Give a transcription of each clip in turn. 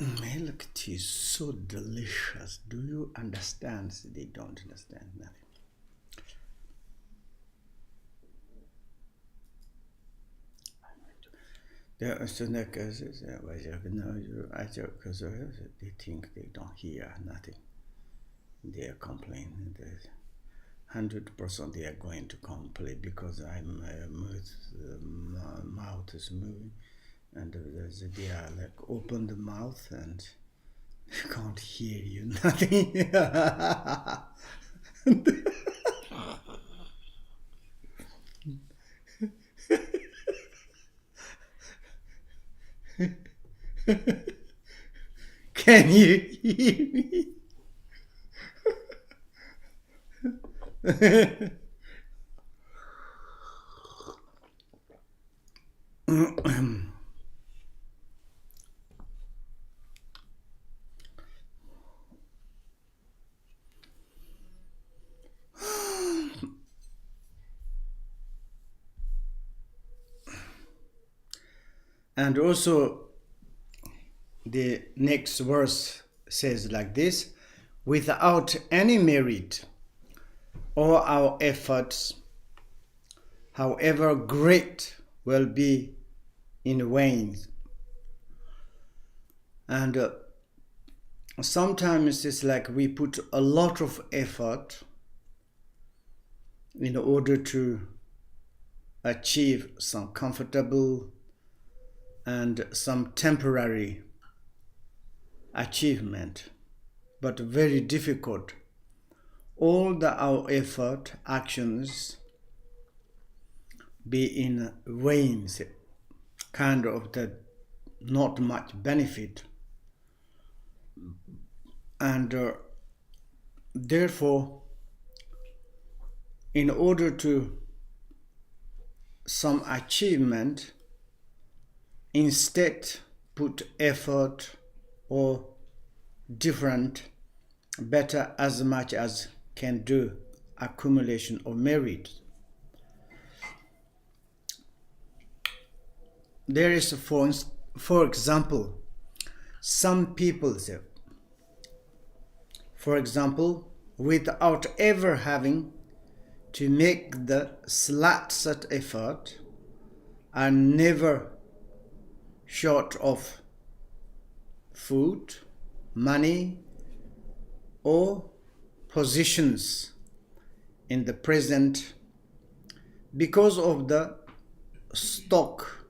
Milk tea is so delicious. Do you understand? They don't understand nothing. So they think they don't hear nothing. They are complaining. 100% they are going to complain because mouth is moving, and they are like open the mouth and they can't hear you nothing. Can you hear me? And also the next verse says like this: without any merit or our efforts, however great, will be in vain. And sometimes it's like we put a lot of effort in order to achieve some comfortable and some temporary achievement, but very difficult. All our effort, actions be in vain, kind of the not much benefit. And therefore, in order to some achievement, instead put effort or different, better as much as can do accumulation of merit. There is, for example, some people say, for example, without ever having to make the slightest effort, are never short of food, money, or positions in the present because of the stock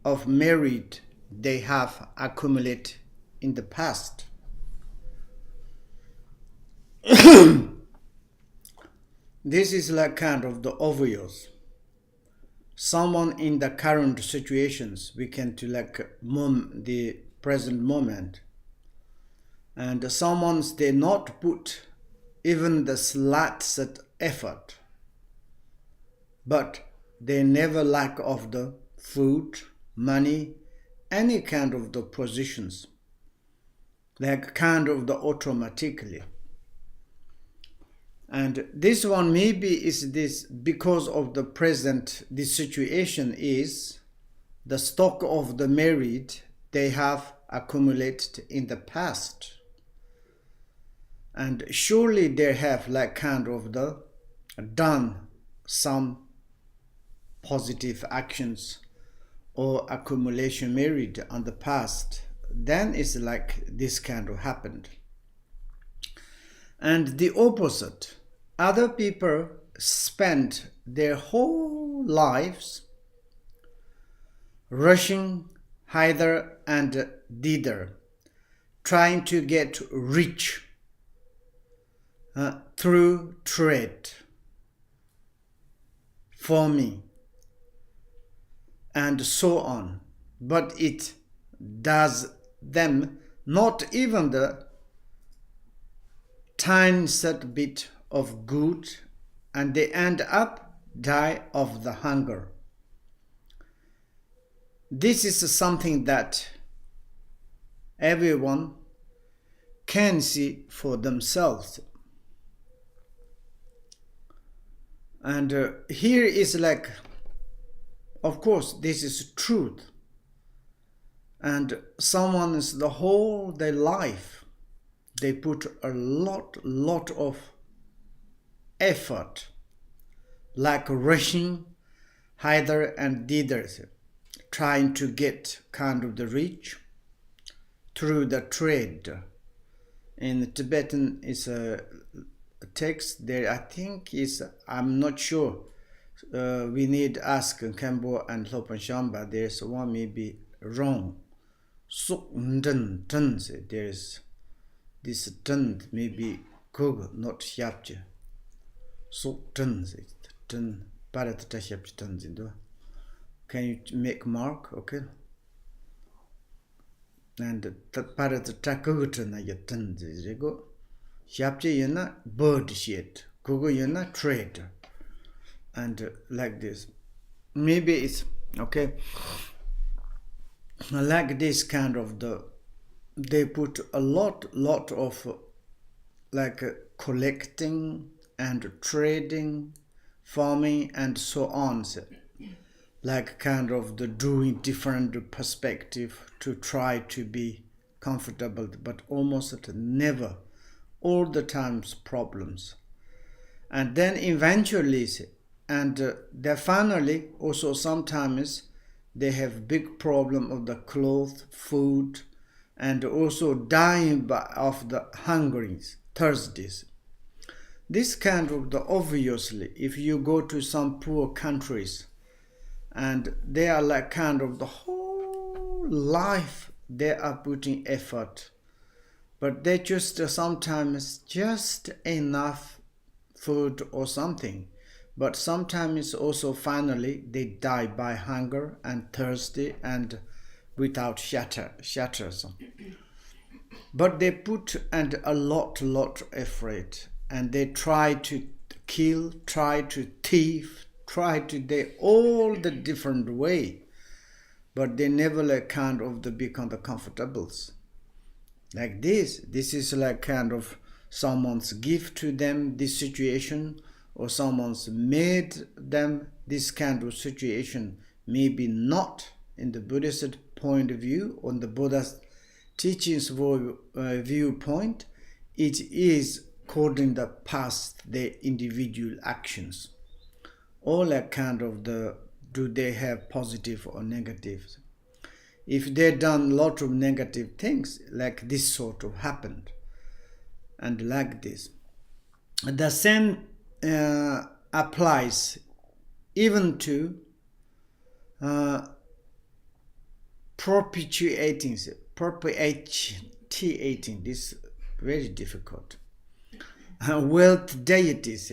of merit they have accumulated in the past. This is like kind of the obvious. Someone in the current situations, we can to like the present moment, and someone's they not put even the slightest effort, but they never lack of the food, money, any kind of the positions, like kind of the automatically. And this one maybe is this because of the present, the situation is the stock of the merit they have accumulated in the past. And surely they have like kind of the done some positive actions or accumulation merit on the past. Then it's like this kind of happened. And the opposite, other people spend their whole lives rushing hither and thither, trying to get rich through trade, farming, and so on. But it does them not even the tiniest bit of good, and they end up die of the hunger. This is something that everyone can see for themselves. And here is like, of course, this is truth. And someone's the whole their life, they put a lot of effort, like rushing hither and thither, trying to get kind of the reach through the trade. In Tibetan is a text there, I think is, I'm not sure, we need to ask Kembo and Lopan Shamba, there's one maybe wrong. So there's this ten maybe Google, not Shyapje. So ten parat tashyapje. Can you make mark? Okay. And that parat takugutana yatan go. Shyapje yana bird shit. Google yana trade. And like this. Maybe it's okay. Like this kind of they put a lot of like collecting and trading, farming and so on, like kind of the doing different perspective to try to be comfortable, but almost never, all the times problems. And then eventually, and they finally also sometimes they have big problem of the clothes, food, and also dying of the hungries, thirsts. This kind of the obviously, if you go to some poor countries, and they are like kind of the whole life they are putting effort, but they just sometimes just enough food or something. But sometimes also finally they die by hunger and thirsty and without shatters. But they put and a lot effort, and they try to kill, try to thief, try to they all the different way, but they never like kind of the become the comfortables. Like this is like kind of someone's gift to them, this situation, or someone's made them this kind of situation, maybe not in the Buddhist point of view, on the Buddha's teachings viewpoint, it is according to the past, their individual actions. All that kind of do they have positive or negative? If they done a lot of negative things, like this sort of happened, and like this. The same applies even to propitiating, this very difficult, wealth deities,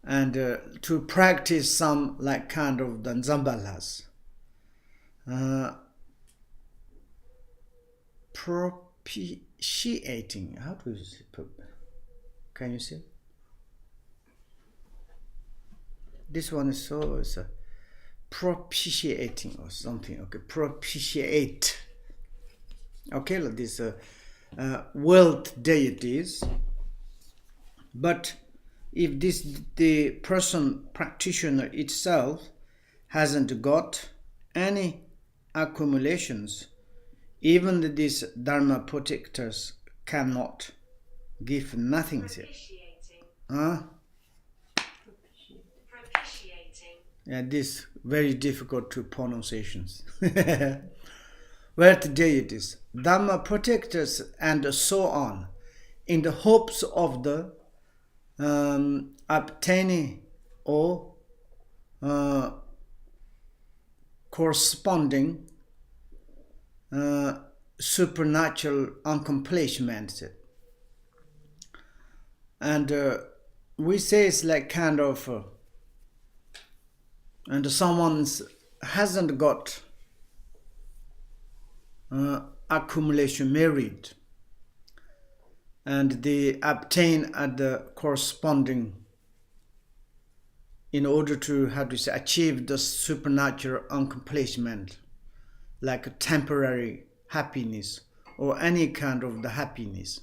and to practice some like kind of the Zambalas, propitiating, how do you say? Can you see? This one is so, it's a propitiating or something. Okay, propitiate. Okay, like this wealth deities. But if the person practitioner itself hasn't got any accumulations, even these dharma protectors cannot give nothing. Yeah, this very difficult to pronunciations. Wealth deities, dharma protectors, and so on, in the hopes of the obtaining or corresponding supernatural accomplishments. And we say it's like kind of and someone hasn't got accumulation merit, and they obtain at the corresponding in order to, how to say, achieve the supernatural accomplishment, like a temporary happiness or any kind of the happiness.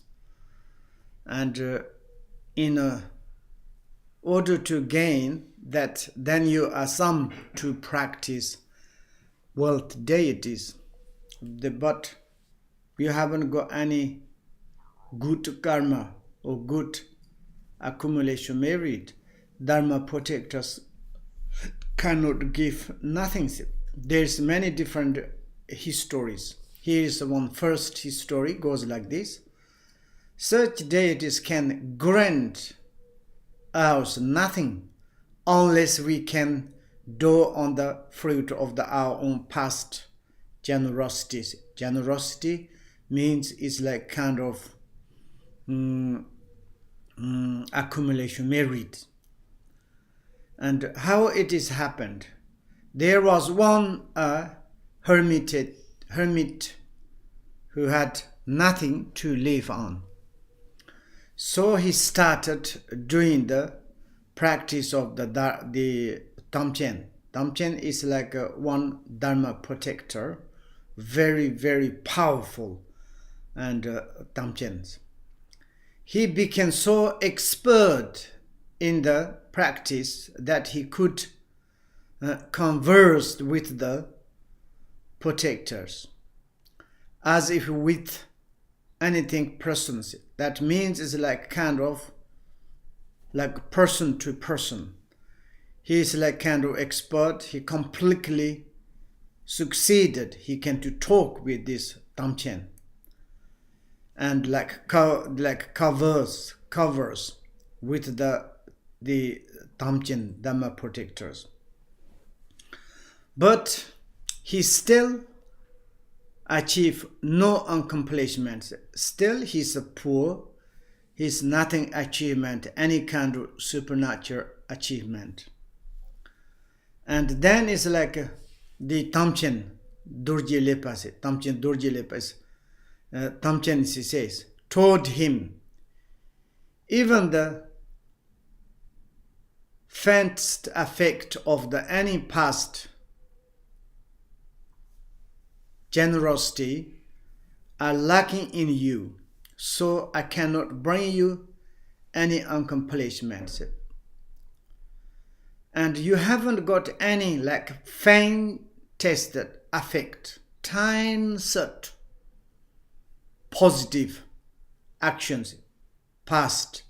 And in order to gain that, then you are some to practice wealth deities but you haven't got any good karma or good accumulation merit, Dharma protectors cannot give nothing. There's many different histories. Here is one first history, goes like this. Such deities can grant us nothing unless we can draw on the fruit of our own past generosities. Generosity means it's like kind of accumulation merit. And how it is happened? There was one hermit who had nothing to live on. So he started doing the practice of the Damchen. Damchen is like one Dharma protector, very, very powerful, and Damchens. He became so expert in the practice that he could converse with the protectors as if with anything persons. That means it's like kind of like person to person. He is like kind of expert. He completely succeeded. He can to talk with this Damchen and like covers with the Damchen Dhamma protectors. But he still achieve no accomplishments. Still he's a poor. He's nothing achievement, any kind of supernatural achievement. And then it's like the Damchen Dorje Lepa. Damchen Dorje Lepa. Damchen says, told him, even the faintest effect of any past generosity are lacking in you, so I cannot bring you any accomplishments. And you haven't got any like faintest effect, tiniest positive actions, past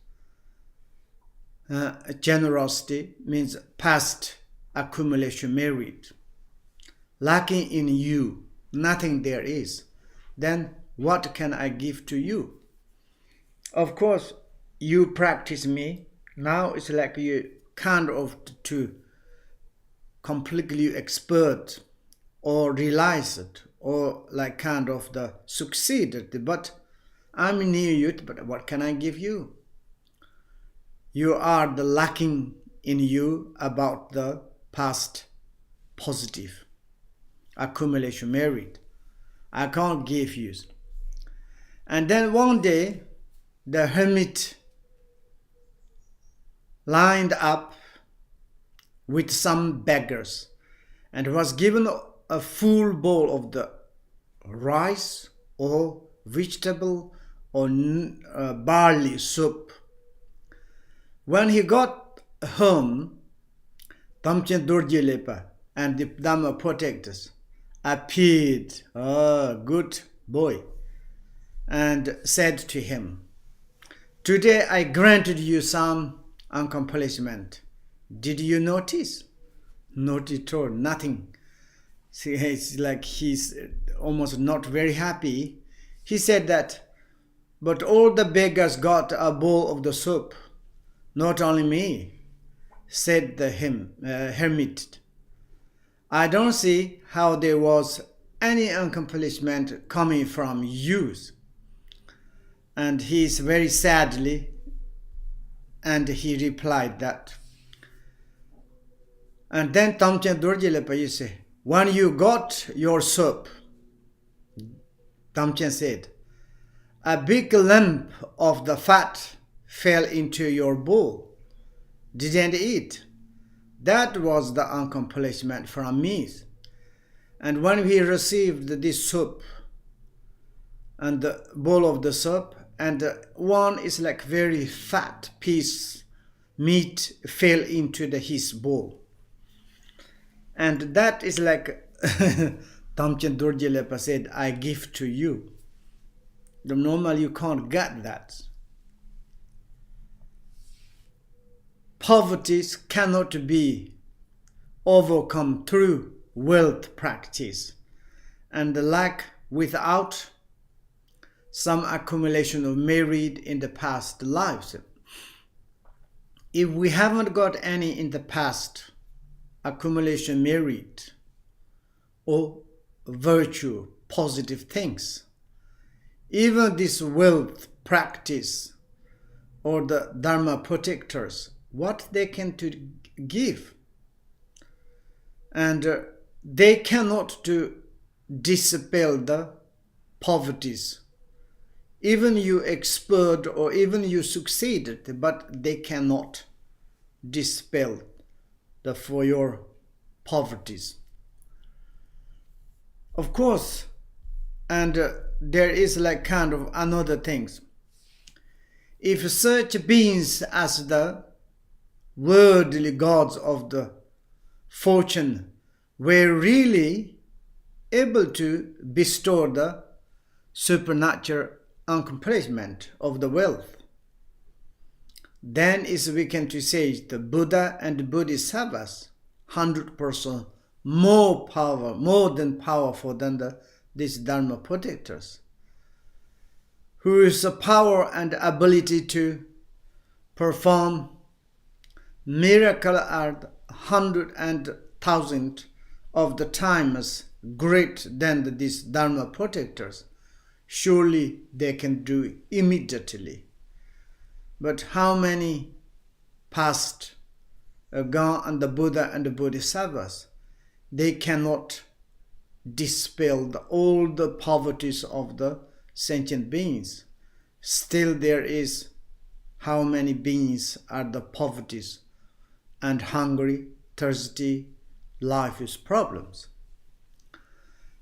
generosity means past accumulation merit, lacking in you, nothing there is. Then what can I give to you? Of course, you practice me. Now it's like you kind of to completely expert or realize it or like kind of the succeeded. But I'm near you, but what can I give you? You are the lacking in you about the past positive accumulation merit. I can't give you. And then one day, the hermit lined up with some beggars and was given a full bowl of the rice or vegetable or barley soup. When he got home, Damchen Dorje Lepa and the Dhamma protectors appeared, good boy, and said to him, today I granted you some accomplishment. Did you notice? Not at all, nothing. See, it's like he's almost not very happy. He said that, but all the beggars got a bowl of the soup, not only me, said the hermit. I don't see how there was any accomplishment coming from you. And he is very sadly, and he replied that. And then Damchen Dorje Lepa said, when you got your soup, Damchen said, a big lump of the fat fell into your bowl. Didn't eat. That was the accomplishment from me. And when we received this soup and the bowl of the soup, and one is like very fat piece meat fell into his bowl. And that is like Damchen Dorje said, I give to you. The normal you can't get that. Poverty cannot be overcome through wealth practice, and the lack without some accumulation of merit in the past lives. If we haven't got any in the past accumulation merit or virtue, positive things, even this wealth practice or the Dharma protectors, what they can to give, and they cannot to dispel the poverties. Even you expert or even you succeeded, but they cannot dispel for your poverties. Of course, and there is like kind of another things. If such beings as the worldly gods of the fortune were really able to bestow the supernatural accomplishment of the wealth, then is we can to say the Buddha and Bodhisattvas 100% more power, more than powerful than these Dharma protectors, who is the power and ability to perform miracle at 100 and 1,000 of the times great than these Dharma protectors. Surely they can do immediately. But how many past gone and the Buddha and the Bodhisattvas, they cannot dispel all the poverties of the sentient beings. Still there is how many beings are the poverties and hungry, thirsty, life is problems.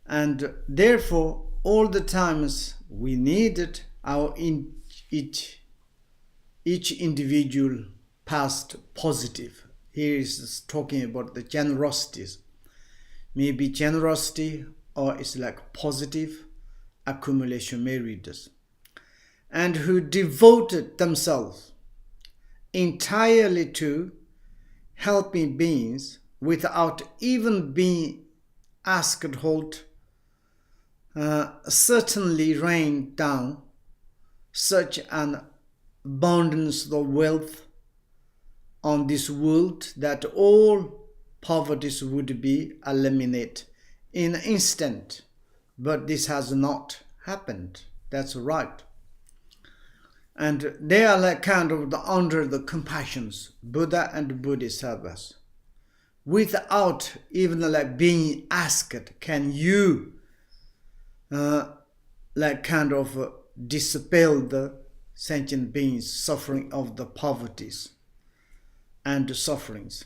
And therefore, all the times we needed our each individual past positive. Here is talking about the generosities. Maybe generosity or it's like positive accumulation merits. And who devoted themselves entirely to helping beings without even being asked hold, certainly rain down such an abundance of wealth on this world that all poverties would be eliminated in an instant. But this has not happened. That's right. And they are like kind of under the compassions, Buddha and Bodhisattvas. Without even like being asked, can you like kind of dispel the sentient beings suffering of the poverties and the sufferings?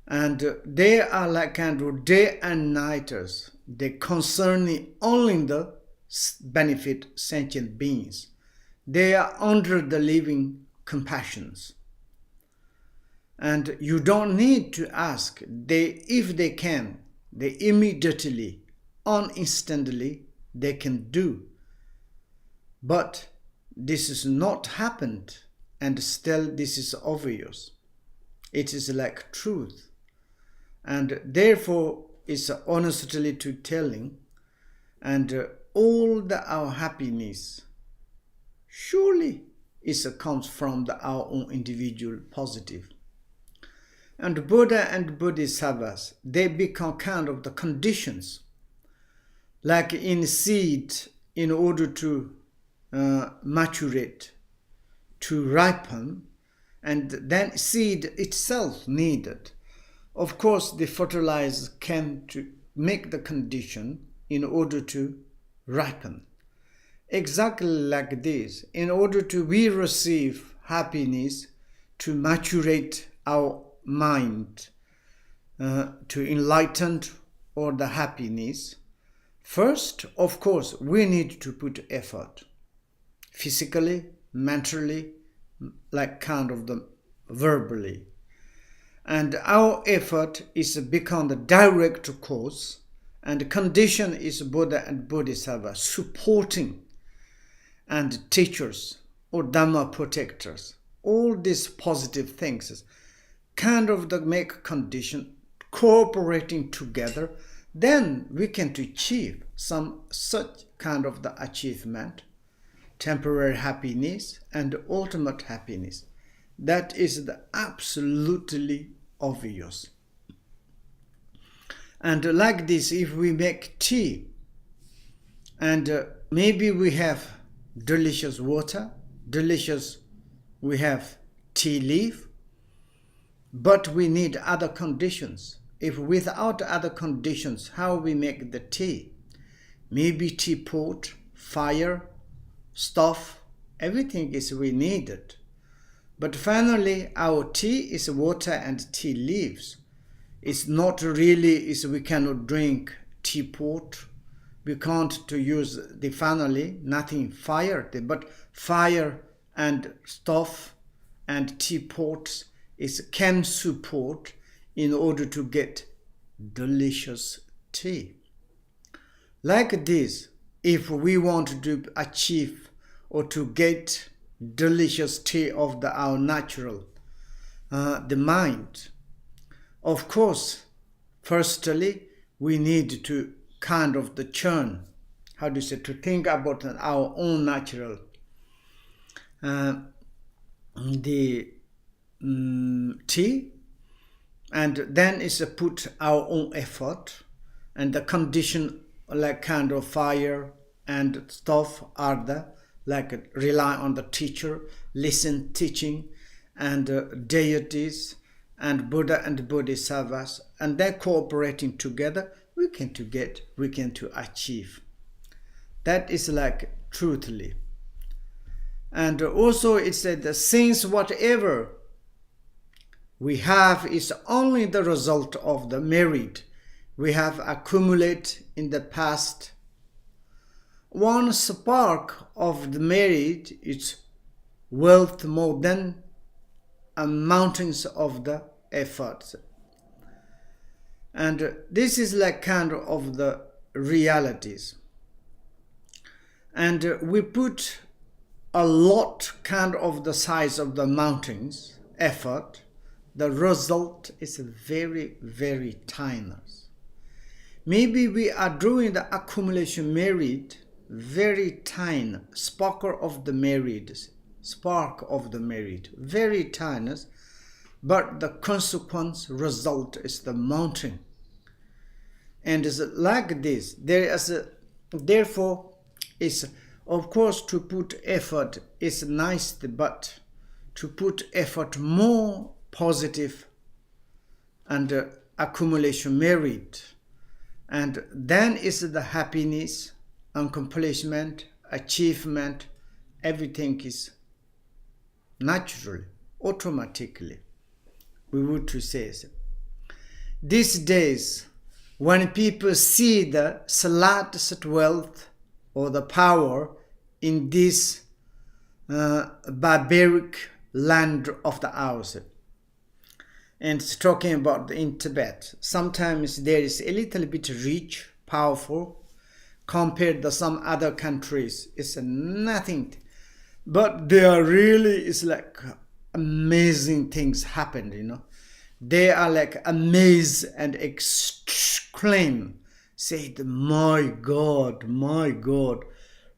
And they are like kind of day and nighters. They concerning only the benefit sentient beings. They are under the living compassions. And you don't need to ask. If they can, they immediately, instantly, they can do. But this is not happened, and still this is obvious. It is like truth. And therefore, it's honestly to telling, and all our happiness surely comes from our own individual positive. And Buddha and Bodhisattvas, they become kind of the conditions, like in seed, in order to maturate, to ripen, and then seed itself needed. Of course, the fertilizer can to make the condition in order to ripen. Exactly like this, in order to we receive happiness, to maturate our mind, to enlighten or the happiness, first, of course, we need to put effort, physically, mentally, like kind of the verbally. And our effort is become the direct cause And condition is Buddha and Bodhisattva supporting and teachers or Dhamma protectors. All these positive things kind of the make condition cooperating together, then we can achieve some such kind of the achievement, temporary happiness and ultimate happiness. That is the absolutely obvious. And like this, if we make tea, and maybe we have delicious water, we have tea leaf, but we need other conditions. If without other conditions, how we make the tea? Maybe teapot, fire, stove, everything is we needed. But finally, our tea is water and tea leaves. It's not really, we cannot drink teapot. We can't to use the finally, nothing fire, but fire and stove and teapots can support in order to get delicious tea. Like this, if we want to achieve or to get delicious tea of our natural, the mind, of course, firstly, we need to kind of the churn, to think about our own natural, tea, and then is put our own effort, and the condition like kind of fire and stuff are the like rely on the teacher, listen teaching, and deities and Buddha and Bodhisattvas, and they're cooperating together, we can to achieve. That is like truthfully. And also it said that since whatever we have is only the result of the merit we have accumulated in the past. One spark of the merit is worth more than mountains of the efforts. And this is like kind of the realities. And we put a lot kind of the size of the mountains effort. The result is very, very tiny. Maybe we are doing the accumulation merit very tiny, spark of the merit, very tiny, but the consequence result is the mountain. And it's like this. Therefore, it's of course to put effort is nice, but to put effort more positive and accumulation merit, and then is the happiness, accomplishment, achievement, everything is naturally, automatically. We would to say so. These days, when people see the slightest wealth or the power in this barbaric land of the ours, and it's talking about in Tibet, sometimes there is a little bit rich, powerful, compared to some other countries, it's nothing. But there really is like amazing things happen, They are like amazed and exclaim, say, my God,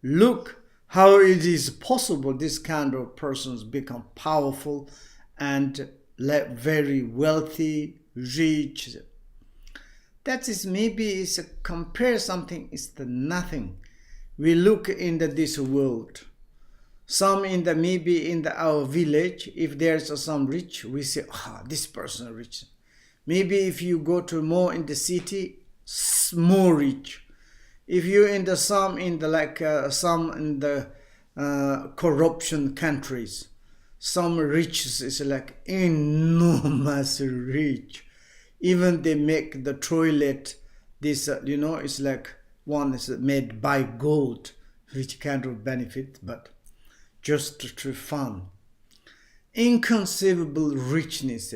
look how it is possible this kind of persons become powerful and very wealthy, rich. That is maybe is compare something is the nothing. We look into this world. Some maybe in our village, if there's some rich, we say, this person rich. Maybe if you go to more in the city, more rich. If you some in the corruption countries, some rich is like enormous rich. Even they make the toilet, this, it's like one is made by gold, which kind of benefit, but just to fun. Inconceivable richness.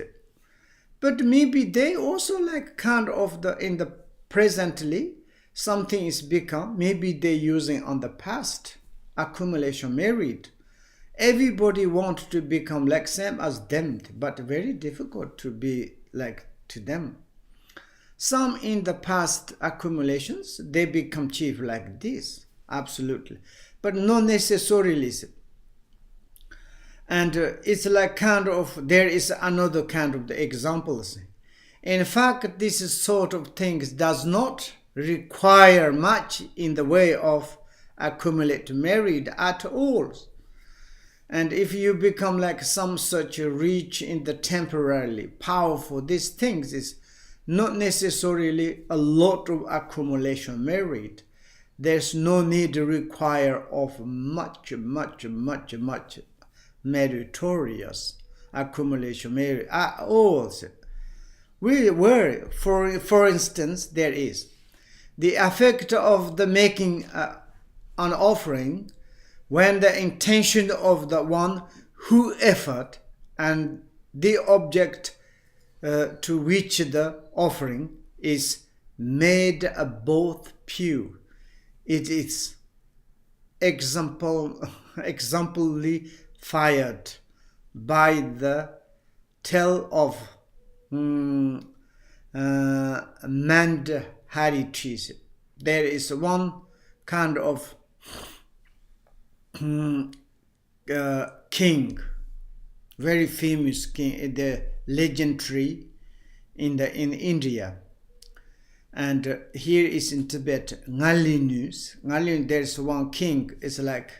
But maybe they also like kind of in the presently, something is become, maybe they're using on the past, accumulation merit. Everybody wants to become like same as them, but very difficult to be like to them. Some in the past accumulations, they become chief like this, absolutely, but not necessarily. And it's like kind of, there is another kind of the examples. In fact, this sort of things does not require much in the way of accumulate merit at all. And if you become like some such rich in the temporarily powerful, these things is not necessarily a lot of accumulation merit. There's no need to require of much meritorious accumulation merit at all. For instance, there is the effect of the making an offering when the intention of the one who effort and the object to which the offering is made both pure. It is exemplarily fired by the tale of Mandhatri. There is one kind of king, very famous king, the legendary in India, and here is in Tibet, Ngalinu, there's one king. It's like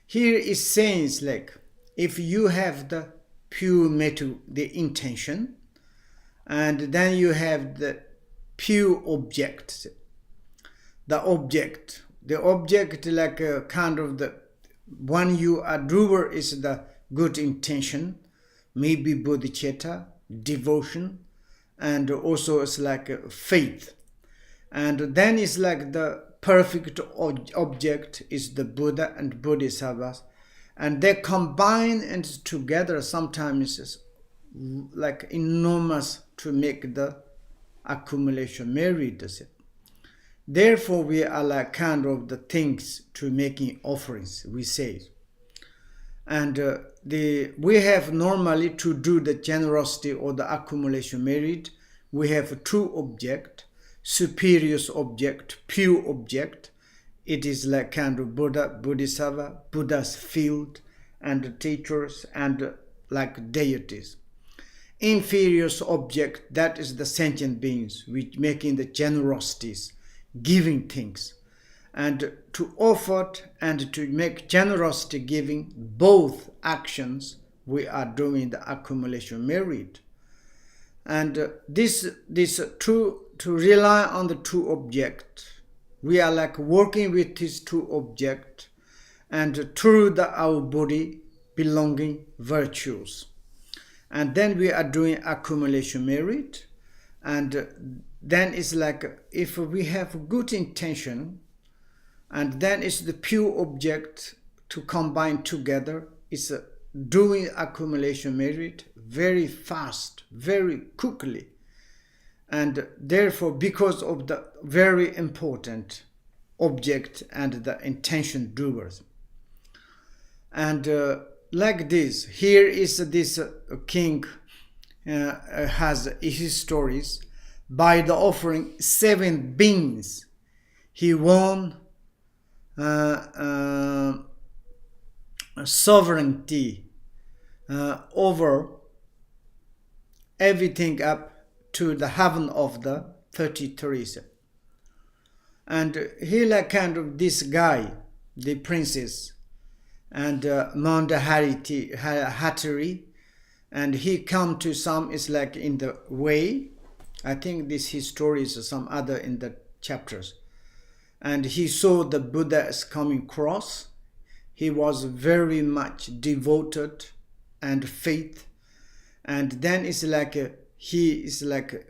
here is saying like if you have the pure metal, the intention, and then you have the pure object, the object like a kind of the one you are doer is the good intention, maybe bodhicitta, devotion, and also it's like faith. And then it's like the perfect object is the Buddha and Bodhisattvas, and they combine and together sometimes is like enormous to make the accumulation merit. Therefore, we are like kind of the things to making offerings, we say. And we have normally to do the generosity or the accumulation merit. We have two object, superior object, pure object. It is like kind of Buddha, Bodhisattva, Buddha's field, and teachers, and like deities. Inferior object, that is the sentient beings, which making the generosities, giving things, and to offer and to make generosity giving, both actions we are doing the accumulation merit. And this to rely on the two object, we are like working with these two object and through our body belonging virtues, and then we are doing accumulation merit. And then it's like if we have good intention, and then it's the pure object to combine together, it's doing accumulation merit very fast, very quickly. And therefore, because of the very important object and the intention doers. And like this, here is this king has his stories. By the offering 7 beans, he won sovereignty over everything up to the heaven of the 33. And he like kind of this guy, the princess, and Mandhatri, and he come to some, is like in the way. I think his story is some other in the chapters. And he saw the Buddha is coming across. He was very much devoted and faith. And then it's like he is like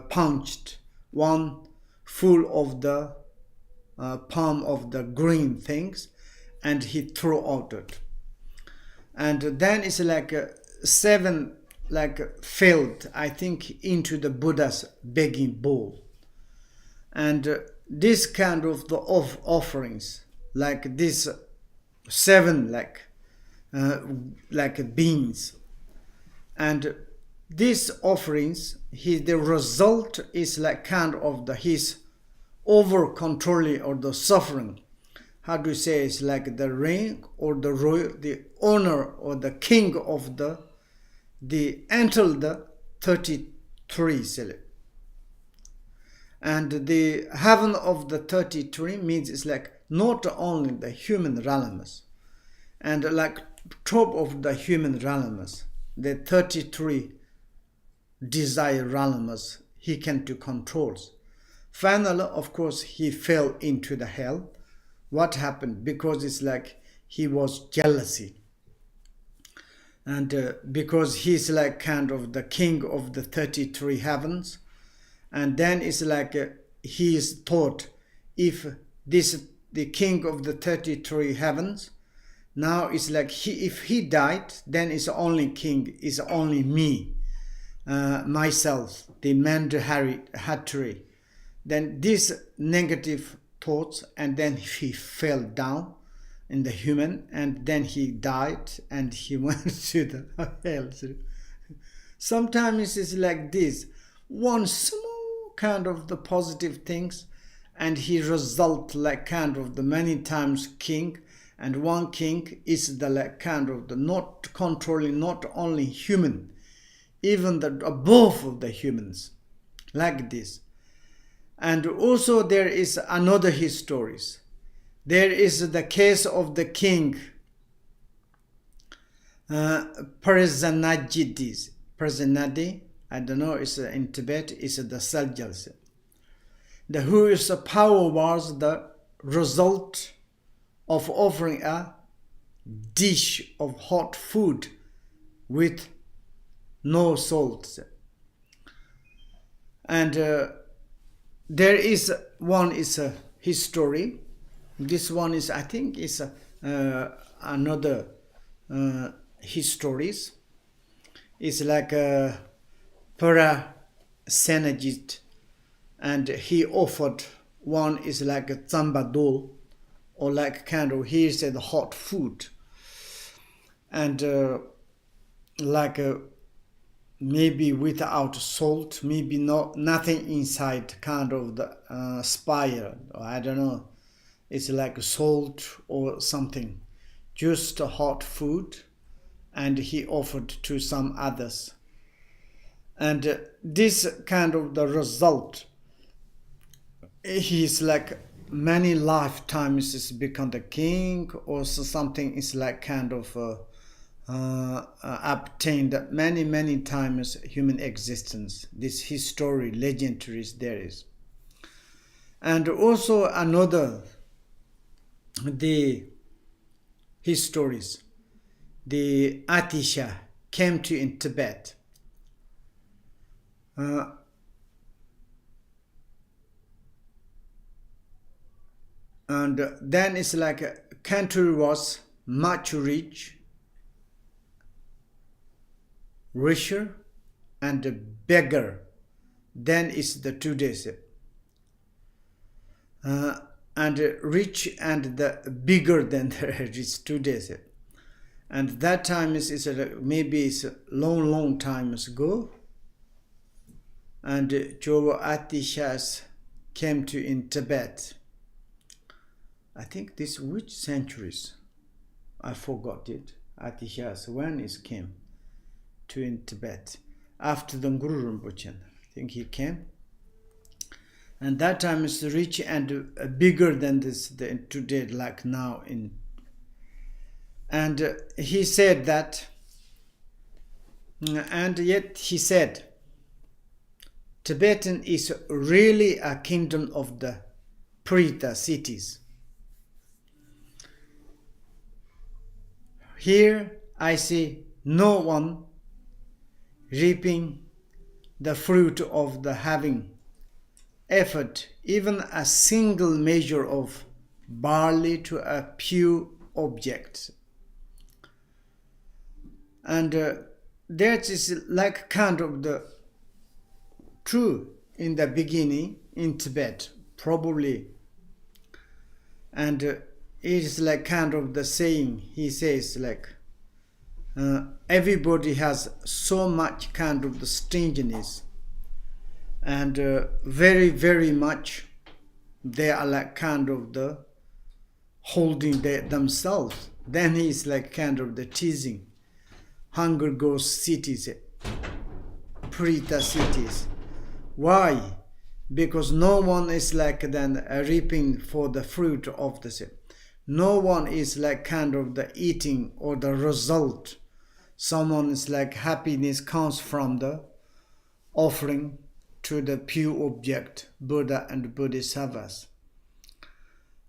punched one full of the palm of the green things, and he threw out it. And then it's like 7 like filled, I think, into the Buddha's begging bowl. And this kind of the offerings, like this 7 like beings, and these offerings, the result is like kind of his over controlling or the suffering. How do you say? It's like the rank or the royal, the owner or the king of the enter the 33 select. And the heaven of the 33 means it's like not only the human realms, and like top of the human realms, the 33 desire realms he can to controls. Finally, of course, he fell into the hell. What happened? Because it's like he was jealousy. And because he's like kind of the king of the 33 heavens. And then it's like he is thought, if this the king of the 33 heavens, now it's like if he died, then it's only king, is only me, myself, the Mandhatri. Then these negative thoughts, and then he fell down in the human, and then he died, and he went to the hell. Sometimes it's like this, one small kind of the positive things, and he result like kind of the many times king, and one king is the like kind of the not controlling not only human, even the above of the humans, like this. And also there is another histories. There is the case of the king Prasenajit. Prasenajit, I don't know, it's in Tibet, it's the soldiers. The whose power was the result of offering a dish of hot food with no salt. And there is one is a history. This one is, I think, is another histories. It's like Prasenajit, and he offered one is like a zambadol, or like candle. He said hot food, and like maybe without salt, maybe nothing inside, kind of the spire. I don't know. It's like salt or something, just hot food, and he offered to some others. And this kind of the result, he's like many lifetimes is become the king, or something is like kind of obtained many times human existence. This history, legendaries there is. And also another, the histories, the Atisha came to in Tibet. And then it's like country was much richer and beggar than is the today's. And rich and the bigger than the rich today's. And that time is maybe it's a long time ago. And Jowo Atisha came to in Tibet. I think this which centuries? I forgot it. Atisha, when it came to in Tibet. After the Guru Rinpoche, I think he came. And that time is rich and bigger than this today, like now in. And he said that, and yet he said, Tibetan is really a kingdom of the Prita cities. Here I see no one reaping the fruit of the having effort, even a single measure of barley to a pure object. And that is like kind of the true in the beginning in Tibet. probably. And it is like kind of the saying, he says like, everybody has so much kind of the strangeness, and very, very much they are like kind of the holding themselves. Then he's like kind of the teasing. Hunger ghost cities, Prita cities. Why? Because no one is like then reaping for the fruit of the seed. No one is like kind of the eating or the result. Someone is like happiness comes from the offering to the pure object, Buddha and Bodhisattvas.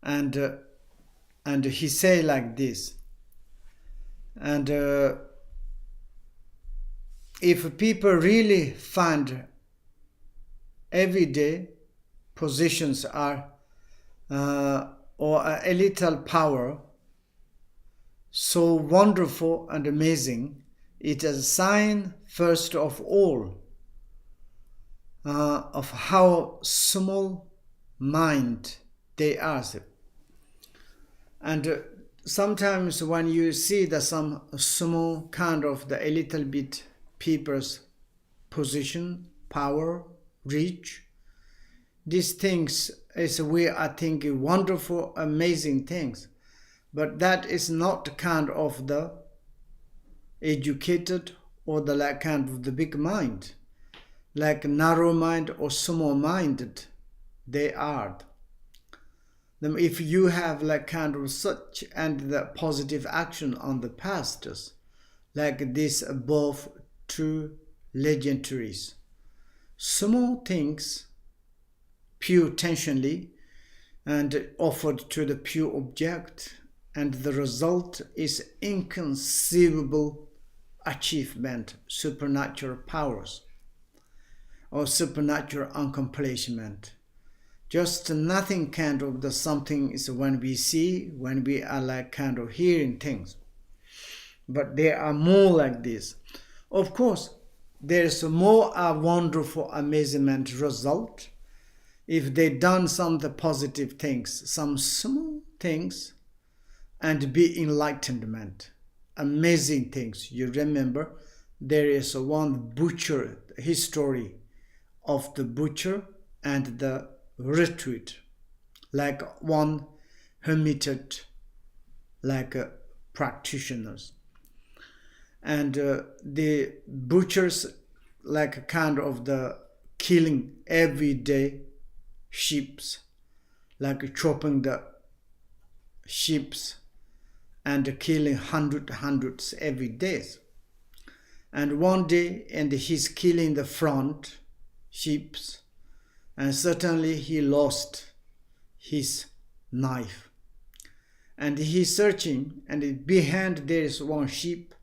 And he say like this. And if people really find everyday positions are or a little power so wonderful and amazing, it is a sign first of all of how small mind they are. And sometimes when you see that some small kind of the a little bit people's position, power, reach, these things is we are thinking wonderful, amazing things, but that is not kind of the educated or the like kind of the big mind, like narrow mind or small minded they are. Then if you have like kind of such and the positive action on the pastors, like this above two legendaries, small things pure tensionally and offered to the pure object, and the result is inconceivable achievement, supernatural powers or supernatural accomplishment. Just nothing kind of the something is when we see, when we are like kind of hearing things, but there are more like this. Of course, there is more a wonderful amazement result if they done some of the positive things, some small things, and be enlightenment, amazing things. You remember there is one butcher history of the butcher and the retreat, like one hermited, like practitioners, and the butchers like kind of the killing every day sheeps, like chopping the sheeps and killing hundreds every day. And one day, and he's killing the front sheeps, and certainly he lost his knife. And he's searching, and behind there is one sheep.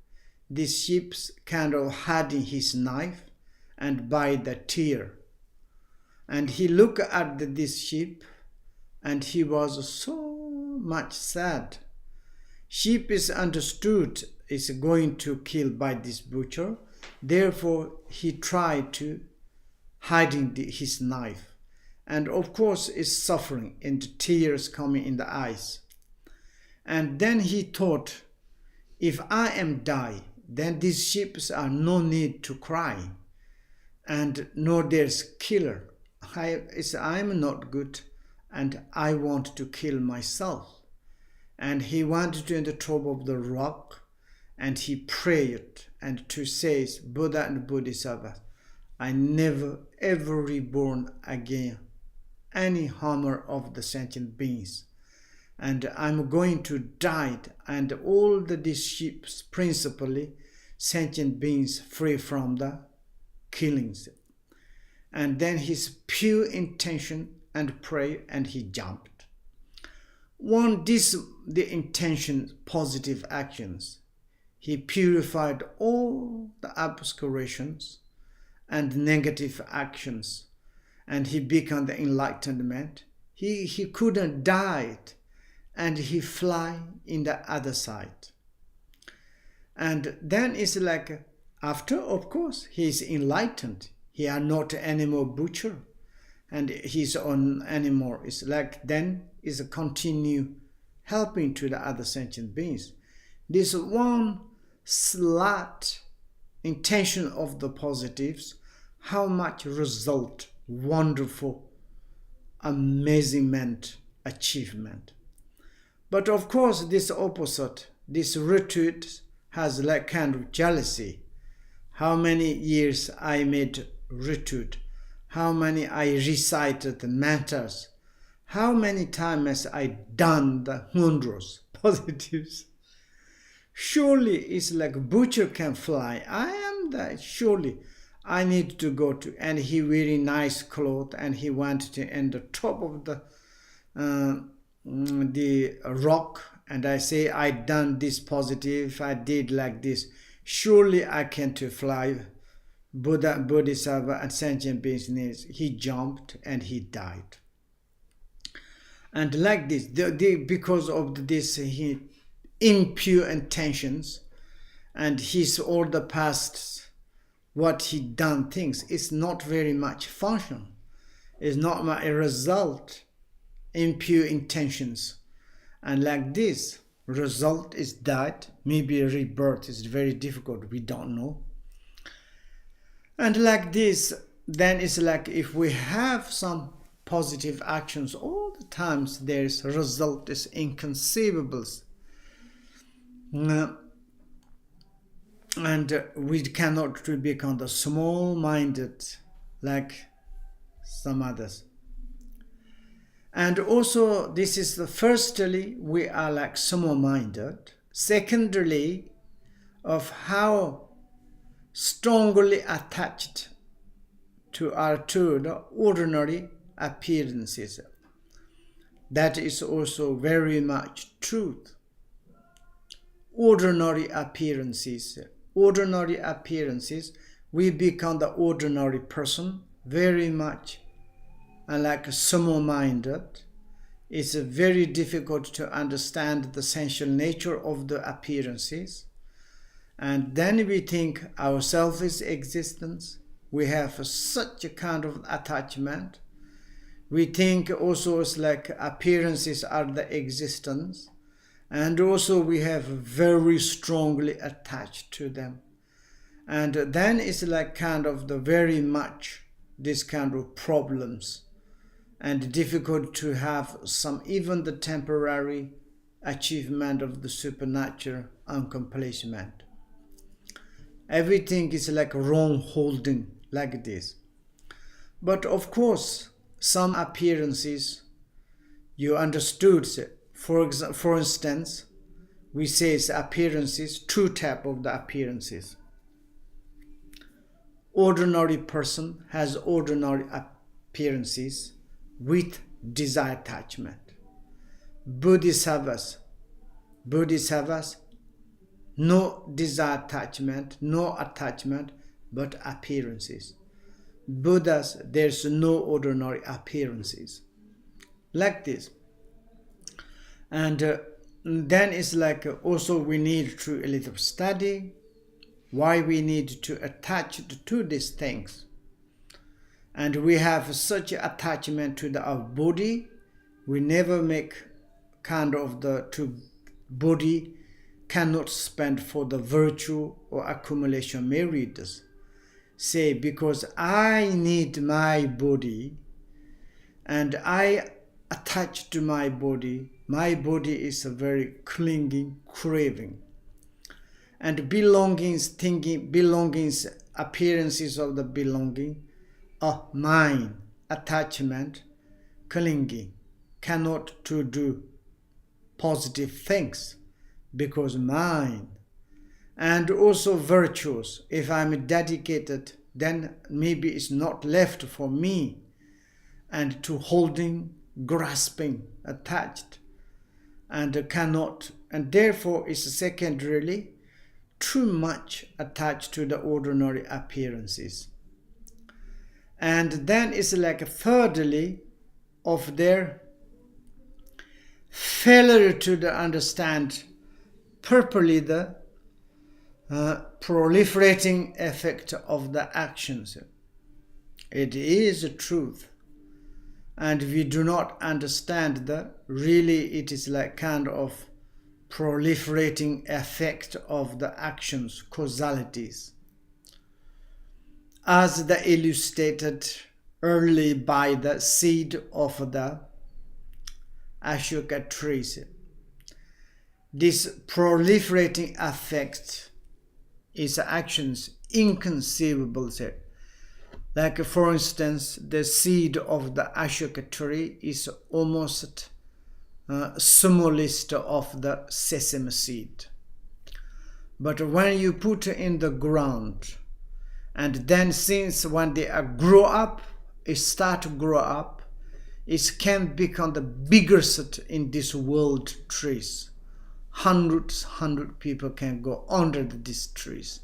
This sheep's kind of hiding his knife, and by the tear. And he looked at this sheep, and he was so much sad. Sheep is understood is going to kill by this butcher. Therefore, he tried to hiding his knife, and of course is suffering and tears coming in the eyes. And then he thought, if I am die, then these sheep are no need to cry, and nor there's killer. I'm not good, and I want to kill myself. And he went to the top of the rock, and he prayed and to say, Buddha and Bodhisattva, I never ever reborn again any harmer of the sentient beings, and I'm going to die, and all these sheep, principally sentient beings, free from the killings. And then his pure intention and prayer, and he jumped. The intention, positive actions. He purified all the obscurations and negative actions, and he became the enlightenment. He couldn't die, and he fly in the other side. And then it's like, after, of course, he is enlightened. He are not anymore butcher. and his own anymore. It's like then is a continue helping to the other sentient beings. This one slight intention of the positives, how much result, wonderful, amazement, achievement. But of course, this opposite, this retreat has like kind of jealousy. How many years I made retreat, how many I recited the mantras, how many times I done the hundreds positives. Surely it's like butcher can fly. I am that. Surely I need to go to, and he wearing nice clothes, and he went to in the top of the rock, and I say I done this positive, I did like this. Surely I can to fly. Buddha, Bodhisattva, and sentient beings. He jumped and he died. And like this, because of this impure intentions and his all the past, what he done things, it's not very much function. It's not a result. Impure intentions. And like this, result is that maybe a rebirth is very difficult, we don't know. And like this, then it's like if we have some positive actions all the times, there's result is inconceivable. And we cannot become the small-minded like some others. And also, this is the firstly, we are like small-minded. Secondly, of how strongly attached to the ordinary appearances. That is also very much truth. Ordinary appearances, we become the ordinary person, very much and like small-minded. It's very difficult to understand the essential nature of the appearances. And then we think ourself is existence. We have such a kind of attachment. We think also it's like appearances are the existence. And also we have very strongly attached to them. And then it's like kind of the very much this kind of problems. And difficult to have some, even the temporary achievement of the supernatural accomplishment. Everything is like wrong holding like this. But of course, some appearances you understood. For instance, we say appearances, two types of the appearances. Ordinary person has ordinary appearances with desire attachment. Bodhisattvas, no desire attachment, no attachment, but appearances. Buddhas, there's no ordinary appearances. Like this. And then it's like also we need to a little study why we need to attach to these things. And we have such attachment to our body, we never make kind of the body cannot spend for the virtue or accumulation merits. Say, because I need my body and I attach to my body is a very clinging, craving. And belongings, thinking, belongings, appearances of the belonging are mine, attachment, clinging, cannot to do positive things because mine. And also virtues, if I'm dedicated, then maybe it's not left for me, and to holding, grasping, attached, and cannot, and therefore is secondarily too much attached to the ordinary appearances. And then it's like thirdly of their failure to understand properly the proliferating effect of the actions. It is a truth. and we do not understand that really it is like kind of proliferating effect of the actions, causalities, as the illustrated early by the seed of the Ashoka trees. This proliferating effect is actions inconceivable. Like for instance, the seed of the Ashoka tree is almost smallest of the sesame seed. But when you put it in the ground, and then since when they grow up, it start to grow up, it can become the biggest in this world trees. Hundred people can go under these trees.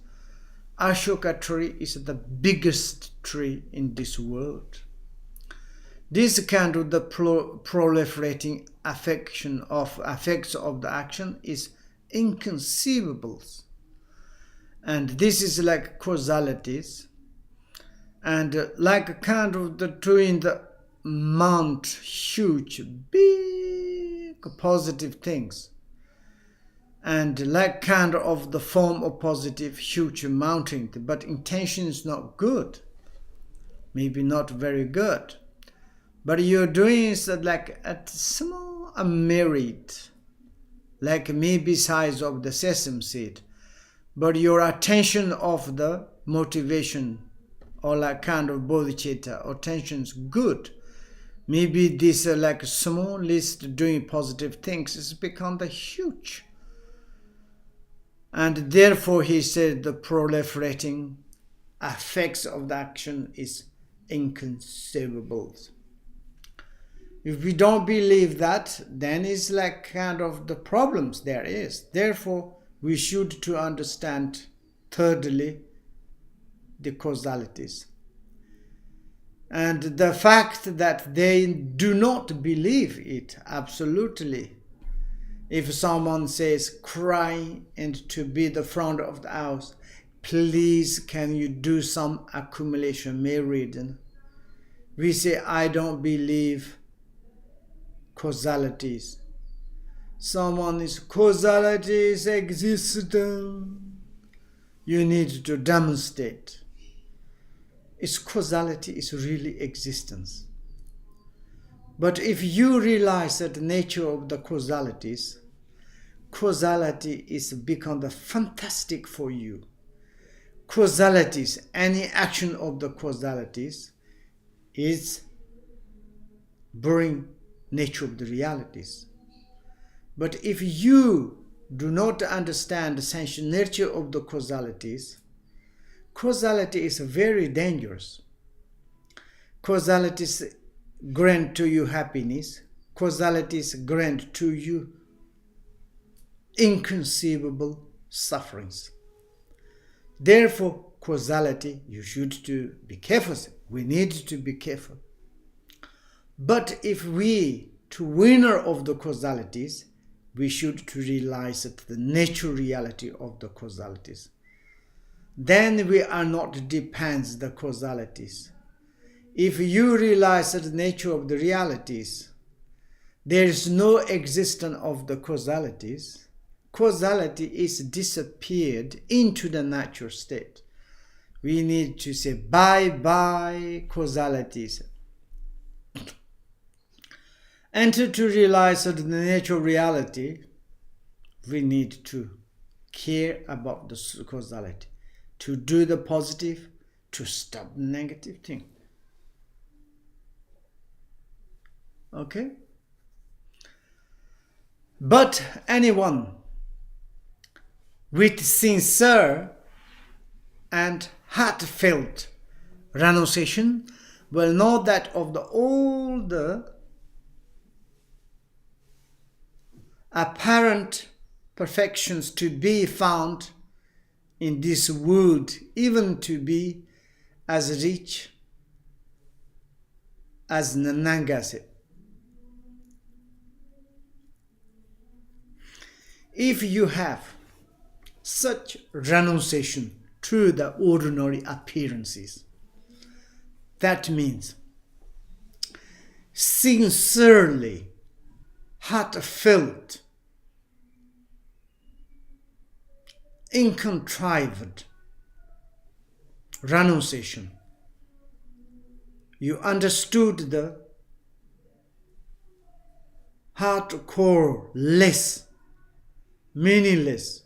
Ashoka tree is the biggest tree in this world. This kind of the proliferating effects of the action is inconceivable. And this is like causalities. And like kind of the tree in the mount, huge, big positive things. And like kind of the form of positive, huge mountain, but intention is not good. Maybe not very good. But you're doing is like a small merit, like maybe size of the sesame seed. But your attention of the motivation or like kind of bodhicitta, attention is good. Maybe this like small list doing positive things has become the huge. And therefore he said the proliferating effects of the action is inconceivable. If we don't believe that, then it's like kind of the problems there is. Therefore, we should to understand thirdly the causalities. And the fact that they do not believe it, absolutely. If someone says, cry and to be the front of the house, please can you do some accumulation merit? We say, I don't believe causalities. Someone is causalities existent. You need to demonstrate. Its causality is really existence. But if you realize that the nature of the causalities, causality is become the fantastic for you. Causalities, any action of the causalities is bring nature of the realities. But if you do not understand the essential nature of the causalities, causality is very dangerous. Causalities grant to you happiness. Causalities grant to you inconceivable sufferings. Therefore, causality, you should to be careful. We need to be careful. But if we, to winner of the causalities, we should to realize that the natural reality of the causalities. Then we are not depends the causalities. If you realize the nature of the realities, there is no existence of the causalities. Causality is disappeared into the natural state. We need to say bye-bye causalities. And to realize the natural reality, we need to care about the causality, to do the positive, to stop the negative thing. Okay? But anyone with sincere and heartfelt renunciation will know that of all the apparent perfections to be found in this world, even to be as rich as Nanangase. If you have such renunciation to the ordinary appearances, that means sincerely, heartfelt, uncontrived renunciation. You understood the hardcore, less, meaningless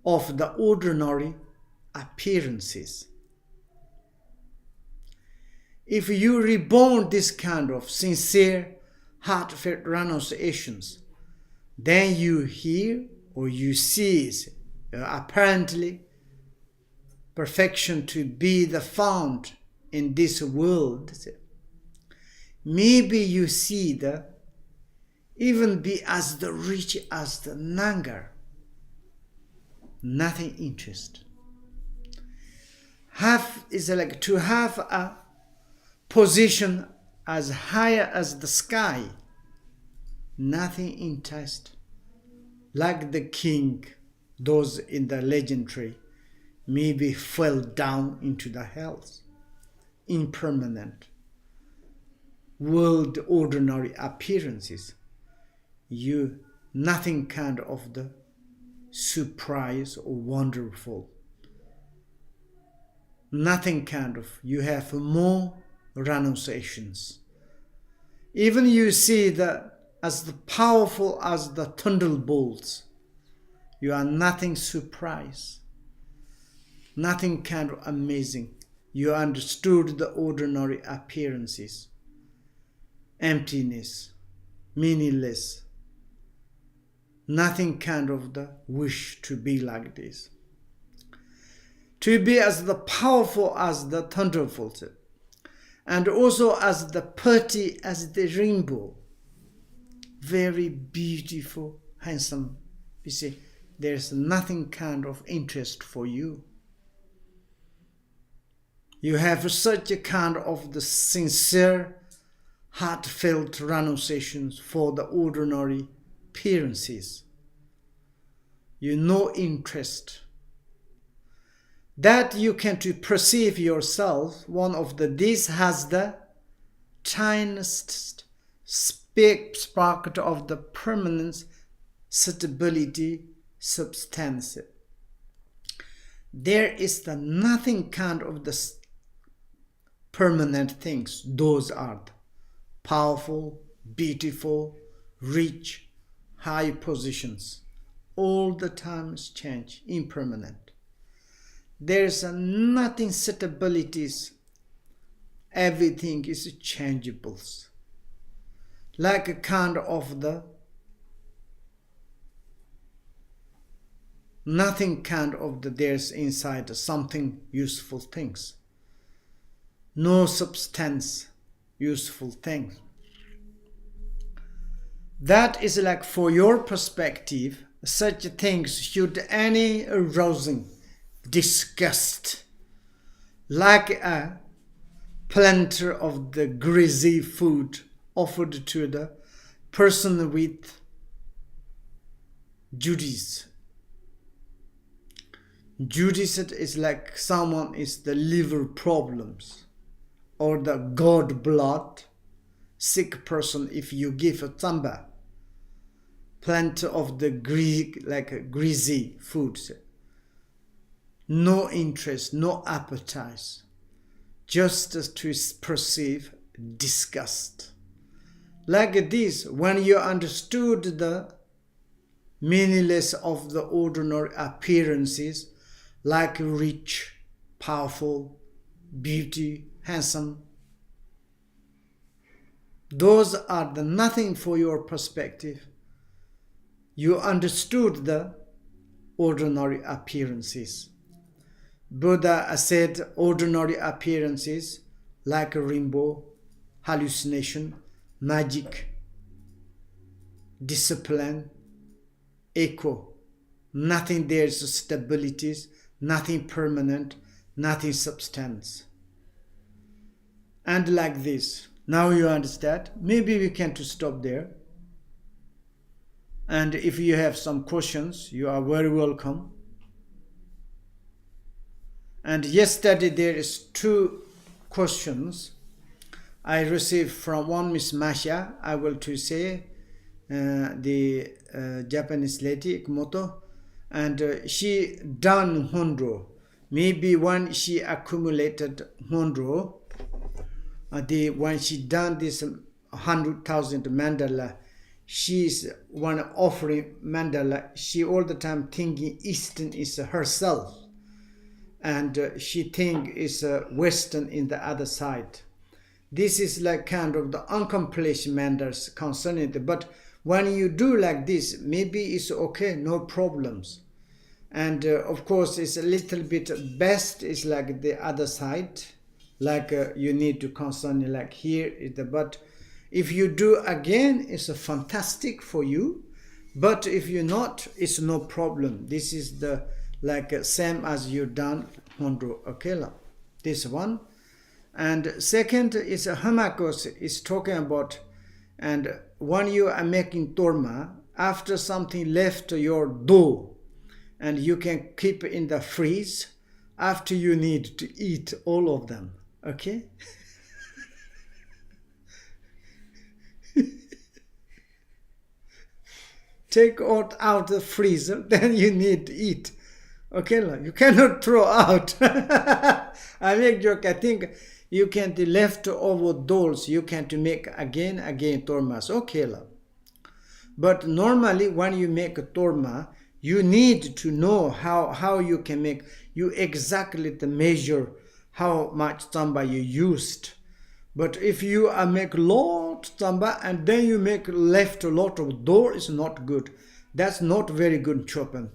of the ordinary appearances. If you reborn this kind of sincere, heartfelt renunciations, then you hear or you see apparently perfection to be the found in this world. Maybe you see the even be as the rich as the Nangar. Nothing interest. Have is like to have a position as high as the sky. Nothing interest. Like the king, those in the legendary, maybe fell down into the hells. Impermanent. World ordinary appearances. You nothing kind of the surprise or wonderful. Nothing kind of, you have more renunciations. Even you see that as the powerful as the thunderbolts, you are nothing surprised. Nothing kind of amazing. You understood the ordinary appearances. Emptiness, meaningless. Nothing kind of the wish to be like this. To be as the powerful as the thunderbolt, and also as the pretty as the rainbow. Very beautiful, handsome. You see, there's nothing kind of interest for you. You have such a kind of the sincere, heartfelt renunciations for the ordinary appearances. You no interest. That you can to perceive yourself, one of this has the tiniest spark of the permanence, stability, substance. There is the nothing kind of the permanent things. Those are the powerful, beautiful, rich, high positions. All the times change, impermanent. There's nothing stabilities. Everything is changeables. Like a kind of the nothing kind of the there's inside something useful things. No substance, useful things. That is like for your perspective, such things should any arousing disgust, like a planter of the greasy food offered to the person with Judas. Judas is like someone is the liver problems or the god blood sick person. If you give a tsamba, planter of the greasy foods, no interest, no appetite, just to perceive disgust. Like this, when you understood the meaningless of the ordinary appearances, like rich, powerful, beauty, handsome, those are the nothing for your perspective. You understood the ordinary appearances. Buddha said ordinary appearances like a rainbow, hallucination, magic, discipline, echo. Nothing there is stabilities, nothing permanent, nothing substance. And like this. Now you understand. Maybe we can to stop there. And if you have some questions, you are very welcome. And yesterday there is 2 questions. I received from one Miss Masha, I will to say, the Japanese lady, Ikumoto, and she done Hondro. Maybe when she accumulated Hondro, when she done this 100,000 mandala, she's one offering mandala, she all the time thinking Eastern is herself, and she think is Western in the other side. This is like kind of the unaccomplished matters concerning it. But when you do like this, maybe it's okay, no problems. And of course, it's a little bit best is like the other side, like you need to concern like here is the, but if you do again, it's a fantastic for you. But if you're not, it's no problem. This is the like same as you done Hondro. Okay, this one. And second is Hamakos is talking about, and when you are making torma, after something left your dough, and you can keep in the freeze, after you need to eat all of them, okay? Take out the freezer, then you need to eat. Okay, you cannot throw out. I make joke, I think you can the leftover dolls you can to make again tormas. Okay, but normally when you make a torma, you need to know how you can make, you exactly the measure how much tamba you used. But if you make lot tamba and then you make left a lot of dough, it's not good. That's not very good chopping.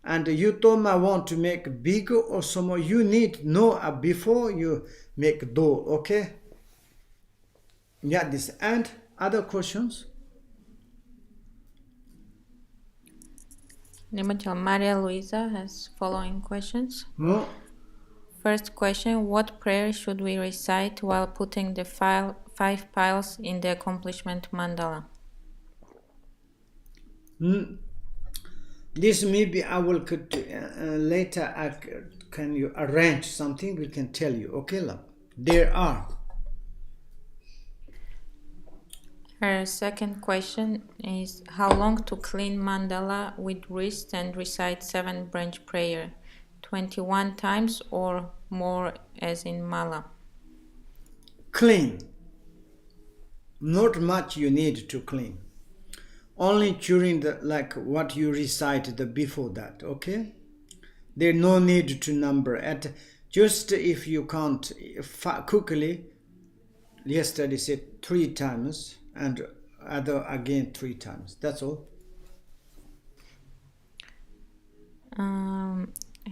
And you toma want to make bigger or small, you need know before you make dough, okay? Yeah, this. And other questions? Maria Luisa has following questions. No. First question, what prayer should we recite while putting the 5 piles in the accomplishment mandala? This maybe I will later, can you arrange something, we can tell you, okay, love? There are. Her second question is, how long to clean mandala with wrist and recite 7 branch prayer? 21 times or more as in mala? Clean. Not much you need to clean. Only during the, like what you recited before that, okay? There's no need to number. At just if you can't quickly, yesterday said 3 times and other again 3 times. That's all.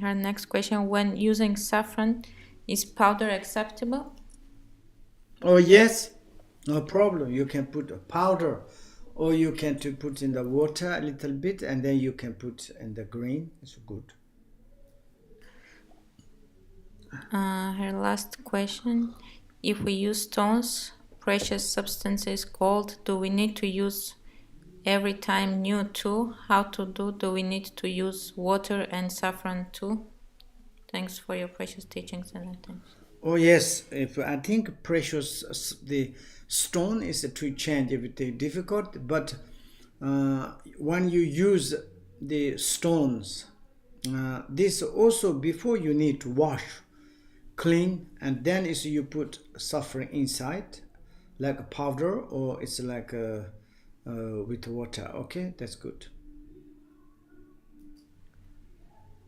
Her next question, when using saffron, is powder acceptable? Oh yes, no problem. You can put a powder, or you can to put in the water a little bit and then you can put in the green. It's good. Her last question, if we use stones, precious substances, gold, do we need to use every time new too? How to do we need to use water and saffron too? Thanks for your precious teachings and attention. Oh yes, if I think precious, the stone is to change everything difficult, but when you use the stones, this also before you need to wash, clean, and then is you put saffron inside, like a powder, or it's like with water. Okay, that's good.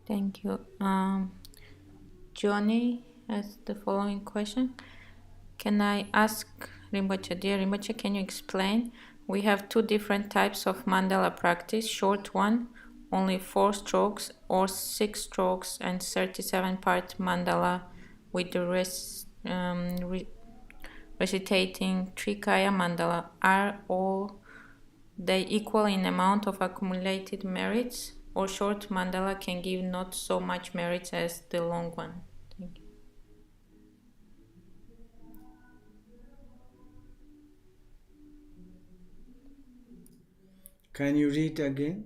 Thank you. Johnny has the following question. Can I ask Rinpoche, dear Rinpoche, can you explain? We have 2 different types of mandala practice, short one, only 4 strokes, or 6 strokes and 37-part mandala with the recitating Trikaya mandala. Are all they equal in amount of accumulated merits, or short mandala can give not so much merits as the long one? Thank you. Can you read again?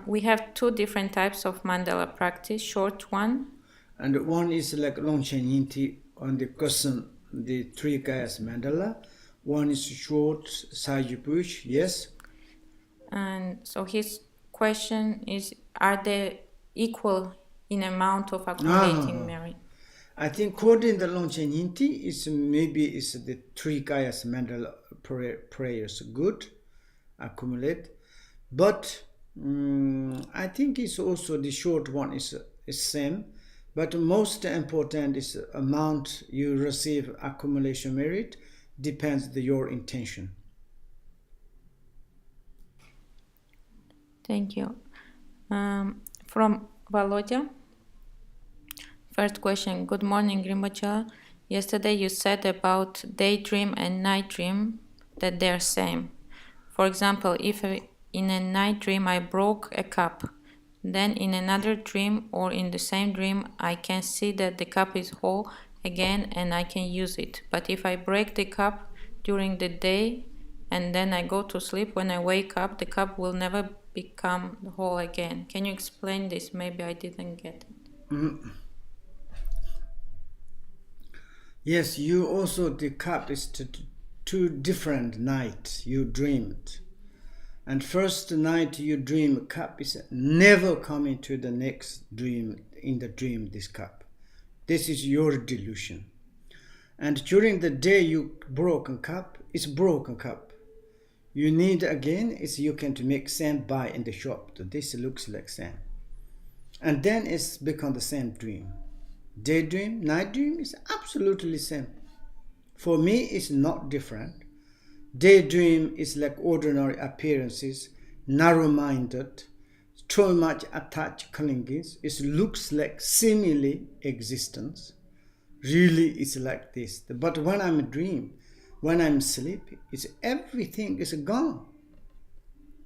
We have 2 different types of mandala practice, short one. And one is like Longchen Yinti, on the question, the three kayas mandala. One is short, Sajipush, yes. And so his question is, are they equal in amount of accumulating merit? I think according to the Longchen Yinti, is the three kayas mandala prayers good, accumulate. But I think it's also the short one is same. But most important is amount you receive accumulation merit depends on your intention. Thank you. From Volodya. First question. Good morning, Rinpoche. Yesterday you said about daydream and night dream that they're same. For example, if in a night dream I broke a cup, then in another dream or in the same dream I can see that the cup is whole again and I can use it. But if I break the cup during the day and then I go to sleep, when I wake up, the cup will never become whole again. Can you explain this? Maybe I didn't get it. Yes, you also, the cup is two different nights you dreamed. And first night you dream cup is never coming to the next dream, in the dream this cup. This is your delusion. And during the day you broken cup, it's broken cup. You need again, is you can to make sand buy in the shop. So this looks like sand. And then it's become the same dream. Daydream, night dream is absolutely same. For me, it's not different. Daydream is like ordinary appearances, narrow-minded, too much attached clingings. It looks like seemingly existence. Really, it's like this. But when I'm dream, when I'm sleeping, it's everything is gone.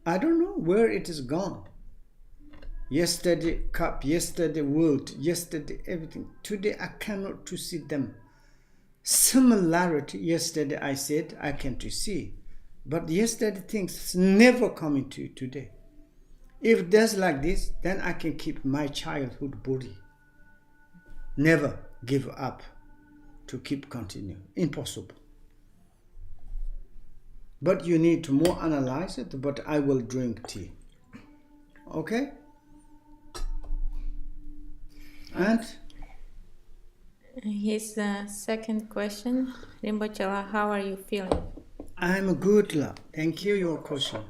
I don't know where it is gone. Yesterday cup, yesterday world, yesterday everything. Today I cannot to see them. Similarity, yesterday I said I can to see. But yesterday things never coming to today. If there's like this, then I can keep my childhood body. Never give up to keep continue. Impossible. But you need to more analyze it, but I will drink tea. Okay? And? His second question, Rinpoche, how are you feeling? I'm good, love. Thank you, your question.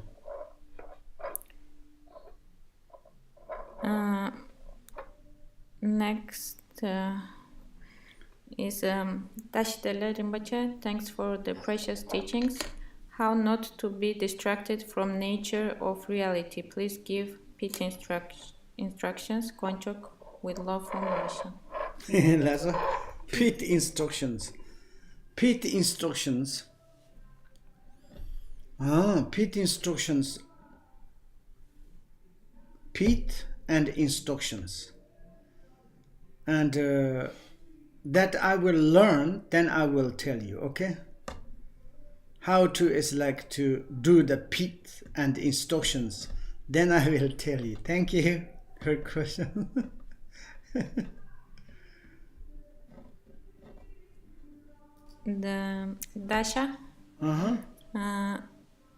Next is Tashdele Rinpoche. Thanks for the precious teachings. How not to be distracted from nature of reality. Please give pit instructions. Konchok, with love from Russia. Lazo, pit instructions. Pit instructions. Pit instructions. Pit and instructions. And that I will learn, then I will tell you, okay? How to is like to do the pit and instructions. Then I will tell you. Thank you for your question. The Dasha.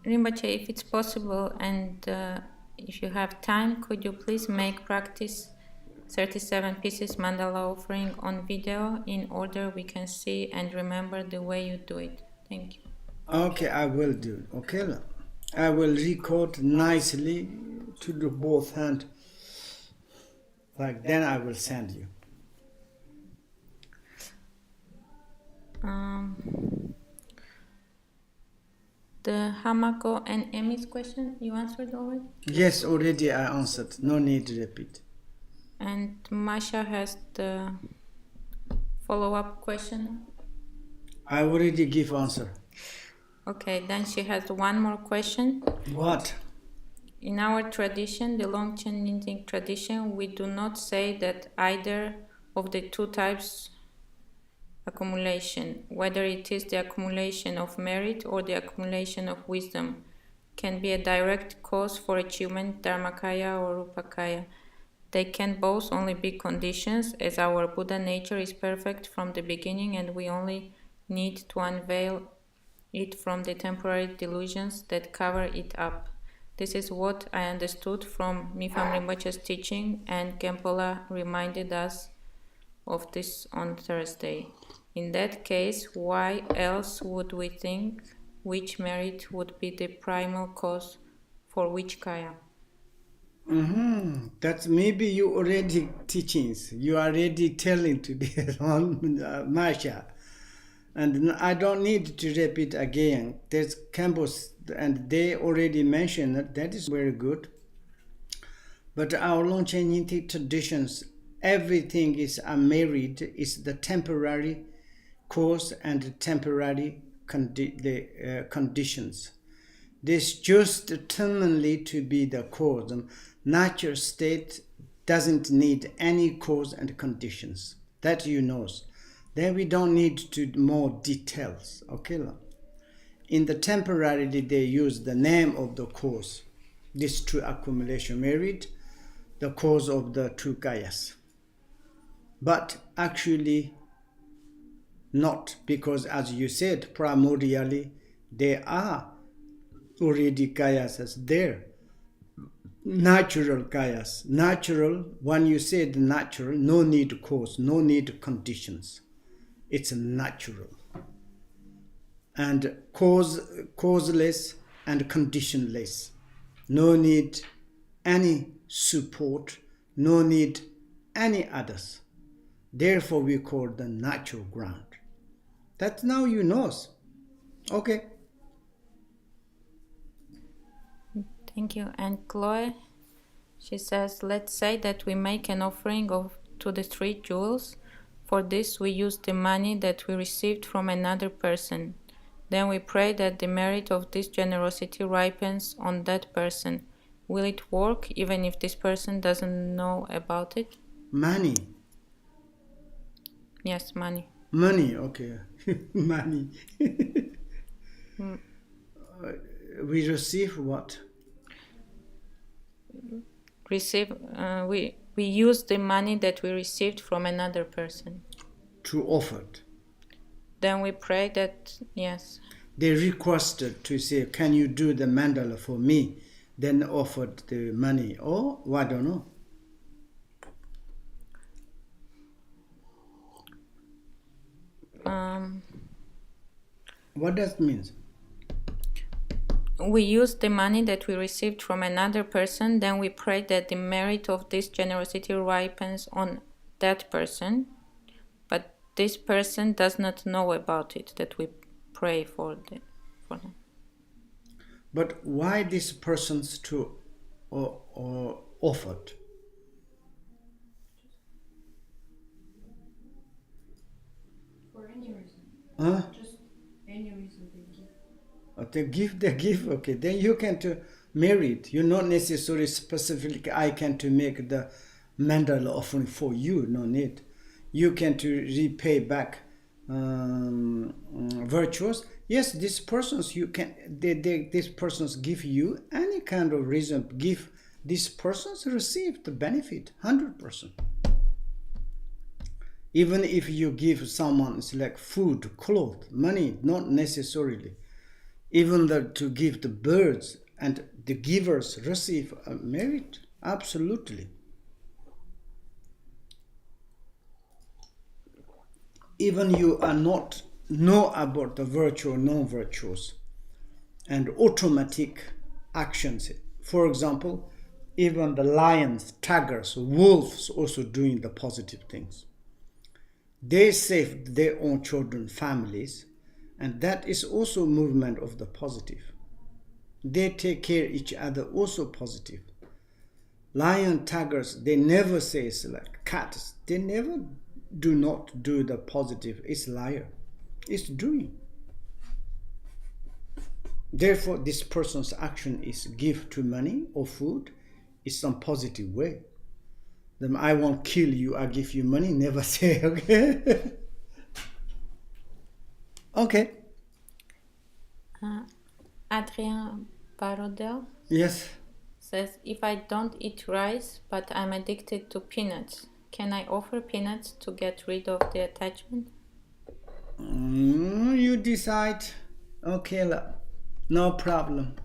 Rinpoche, if it's possible and if you have time, could you please make practice 37 pieces mandala offering on video in order we can see and remember the way you do it. Thank you. Okay, I will do. Okay, I will record nicely to the both hand. Like then I will send you. The Hamako and Emmy's question, you answered already? Yes, already I answered. No need to repeat. And Masha has the follow-up question. I already give answer. Okay, then she has one more question. What? In our tradition, the Longchen Yinting tradition, we do not say that either of the two types accumulation, whether it is the accumulation of merit or the accumulation of wisdom, can be a direct cause for achievement, Dharmakaya or Rupakaya. They can both only be conditions, as our Buddha nature is perfect from the beginning and we only need to unveil it from the temporary delusions that cover it up. This is what I understood from Mifam Rinpoche's teaching, and Gempola reminded us of this on Thursday. In that case, why else would we think which merit would be the primal cause for which kaya? That's maybe you already teachings. You are already telling today on Masha. And I don't need to repeat again. There's campus, and they already mentioned that. That is very good. But our Longchen Yinti traditions, everything is unmarried, is the temporary cause and temporary conditions. This just determinedly to be the cause. Natural state doesn't need any cause and conditions. That you know. Then we don't need to more details. Okay? In the temporarily they use the name of the cause. This true accumulation merit, the cause of the two kayas. But actually not, because as you said, primordially they are already kayas as there. Natural kayas. Natural, when you say the natural, no need cause, no need conditions. It's natural. And causeless and conditionless. No need any support, no need any others. Therefore we call the natural ground. That now you know. Okay. Thank you. And Chloe, she says, let's say that we make an offering to the 3 jewels. For this we use the money that we received from another person. Then we pray that the merit of this generosity ripens on that person. Will it work even if this person doesn't know about it? Money. Yes, money. Money, okay. Money. We receive what? We use the money that we received from another person. To offer it. Then we pray that, yes. They requested to say, can you do the mandala for me? Then offered the money. Or, I don't know. What does it mean? We use the money that we received from another person, then we pray that the merit of this generosity ripens on that person, but this person does not know about it, that we pray for them. But why this person's to or offered? For any reason. Huh? Just any reason they give. They give, okay. Then you can to merit. You not necessarily specifically I can to make the mandala offering for you, no need. You can to repay back virtues. Yes, these persons you can these persons give you any kind of reason, give these persons receive the benefit 100%. Even if you give someone like food, clothes, money, not necessarily. Even to give the birds and the givers receive a merit, absolutely. Even you are not know about the virtue or non-virtues and automatic actions. For example, even the lions, tigers, wolves also doing the positive things. They saved their own children, families, and that is also movement of the positive. They take care of each other, also positive. Lion, tigers, they never say it's like cats. They never do not do the positive. It's liar. It's doing. Therefore, this person's action is give to money or food is some positive way. Then I won't kill you, I give you money, never say, okay? Okay. Adrien Barodel Yes. says, if I don't eat rice, but I'm addicted to peanuts, can I offer peanuts to get rid of the attachment? You decide. Okay, no problem.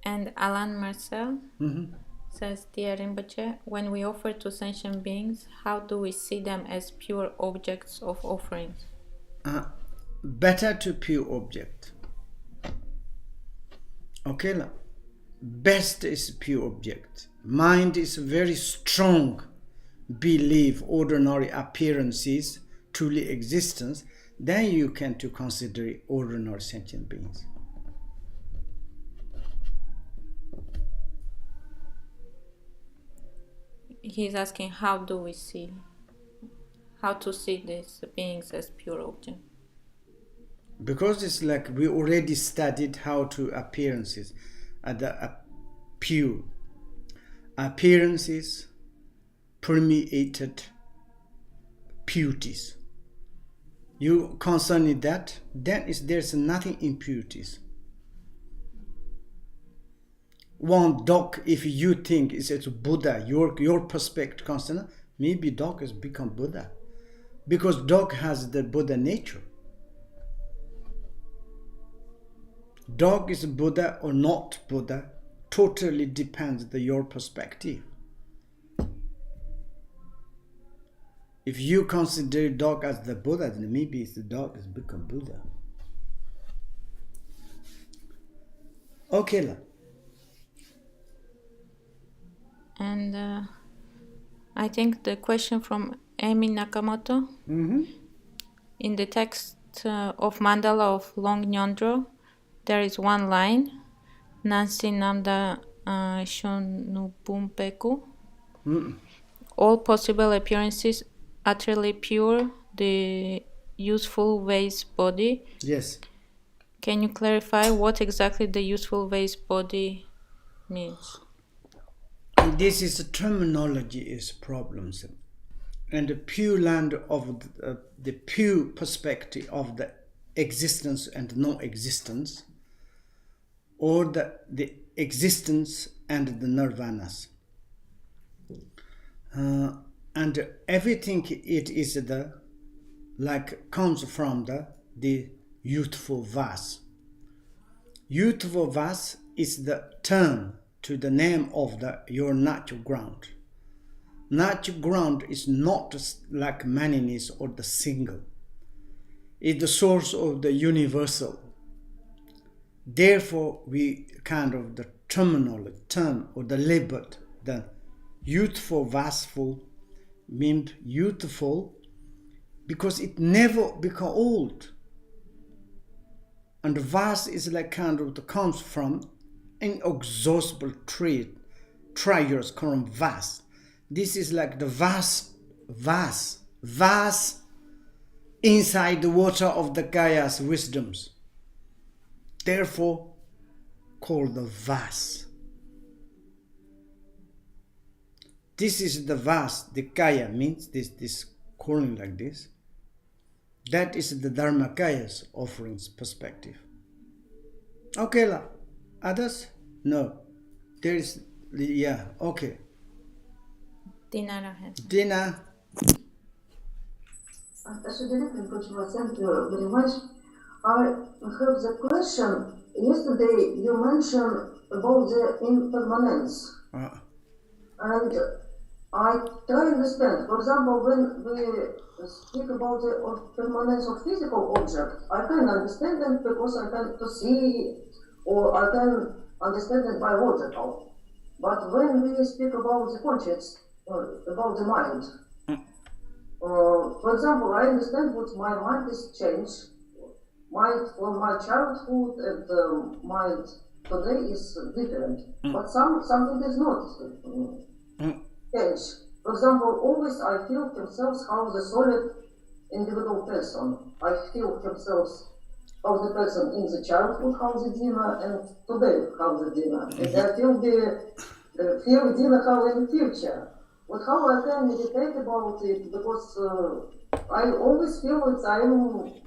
And Alan Marcel says, Dear Rinpoche, when we offer to sentient beings, how do we see them as pure objects of offerings? Better to pure object. Okay, best is pure object. Mind is very strong belief ordinary appearances truly existence, then you can to consider ordinary sentient beings. He's asking, how do we see, how to see these beings as pure object? Because it's like we already studied how to appearances, the pure appearances permeated purities. You concerning that, then there's nothing impurities. One dog, if you think it's Buddha, your perspective concern, maybe dog has become Buddha, because dog has the Buddha nature. Dog is Buddha or not Buddha, totally depends on your perspective. If you consider dog as the Buddha, then maybe the dog has become Buddha. Okay. And I think the question from Amy Nakamoto, in the text of Mandala of Long Nyondro, there is one line, Nansi Namda Shonupumpeku. All possible appearances utterly pure, the useful ways body. Yes. Can you clarify what exactly the useful ways body means? This is terminology is problems, and the pure land of the pure perspective of the existence and non-existence, or the existence and the nirvanas, and everything it is comes from the youthful vas. Youthful vas is the term to the name of your natural ground. Natural ground is not like manyness or the single. It's the source of the universal. Therefore, we kind of the term or the label, the youthful, vastful, means youthful because it never become old. And the vast is like kind of comes from inexhaustible trials come vast. This is like the vast inside the water of the Gaya's wisdoms. Therefore, called the vast. This is the vast. The Kaya means this calling like this. That is the Dharmakaya's offerings perspective. Okay, others? No. There is, yeah, okay. Dina has. Dina. Thank you very much. I have the question. Yesterday you mentioned about the impermanence. And I try to understand. For example, when we speak about the permanence of physical object, I can understand it because I can to see or I can understand it by logical. But when we speak about the conscience, about the mind, for example, I understand what my mind is changed. Mind from my childhood and mind today is different. But something is not changed. For example, always I feel himself how the solid individual person. I feel himself how the person in the childhood, how the dinner, and today how the dinner. And I feel dinner how in future. But how I can meditate about it, because I always feel that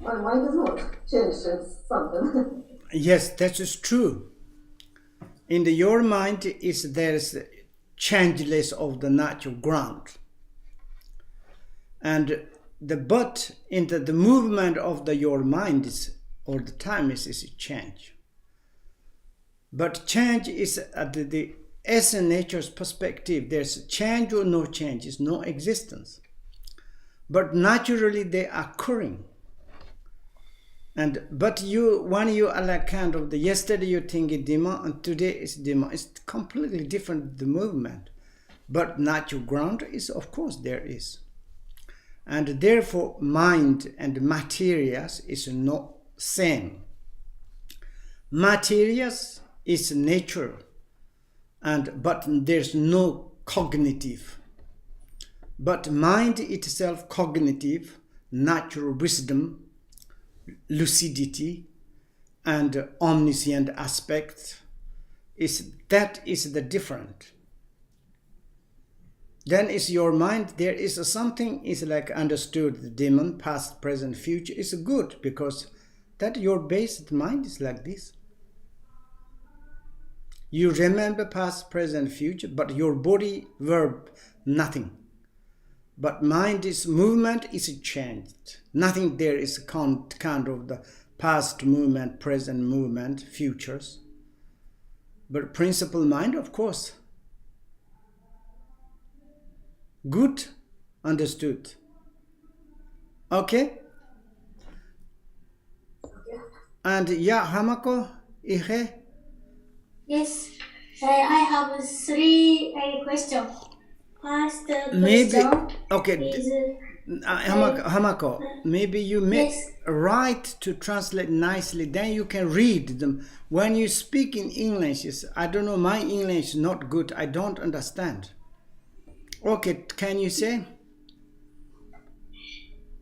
my mind is not changing something. Yes, that is true. In your mind is there's changeless of the natural ground, and but in the movement of your mind is all the time is change. But change is at the essence nature's perspective. There's change or no change, is no existence. But naturally they are occurring. And but when you are like kind of the yesterday you think it demand and today is demand, it's completely different the movement. But natural ground is of course there is. And therefore mind and materials is not same. Materials is nature, but there's no cognitive. But mind itself cognitive, natural wisdom, lucidity, and omniscient aspect is the different. Then is your mind, there is something is like understood the demon, past, present, future is good because that your basic mind is like this. You remember past, present, future, but your body, verb, nothing. But mind is movement is changed. Nothing there is kind of the past movement, present movement, futures. But principal mind, of course. Good, understood. Okay? And yeah, Hamako, Ihe? Yes, I have three questions. First Maybe, question okay, is Hamako, maybe you make yes. right to translate nicely, then you can read them. When you speak in English, I don't know, my English is not good, I don't understand. Okay, can you say?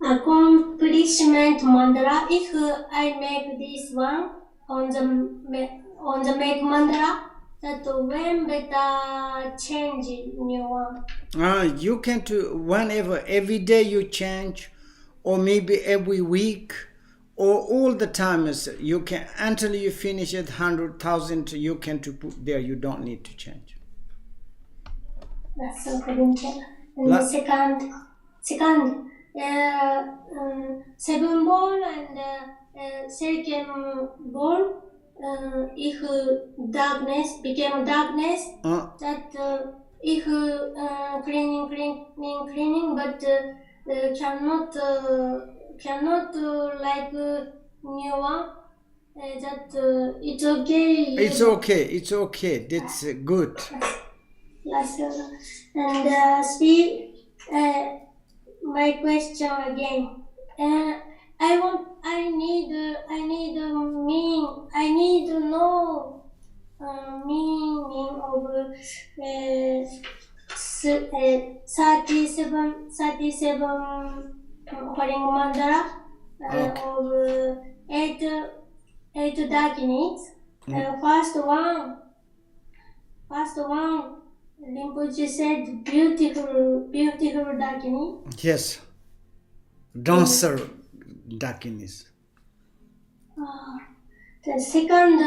Accomplishment mandala. If I make this one on the make mandala, that when better change new one. You can do whenever, every day you change, or maybe every week, or all the times you can until you finish it 100,000. You can to put there. You don't need to change. That's so credential. And the second, seven ball and second ball. If darkness became darkness, that if cleaning, but cannot like new one. That it's okay. It's okay. That's good. Yes, and see, my question again. I need to know meaning of 37 holding mandala of eight darkness. First one, Rinpoche said, beautiful darkness. Yes, dancer darkness. The second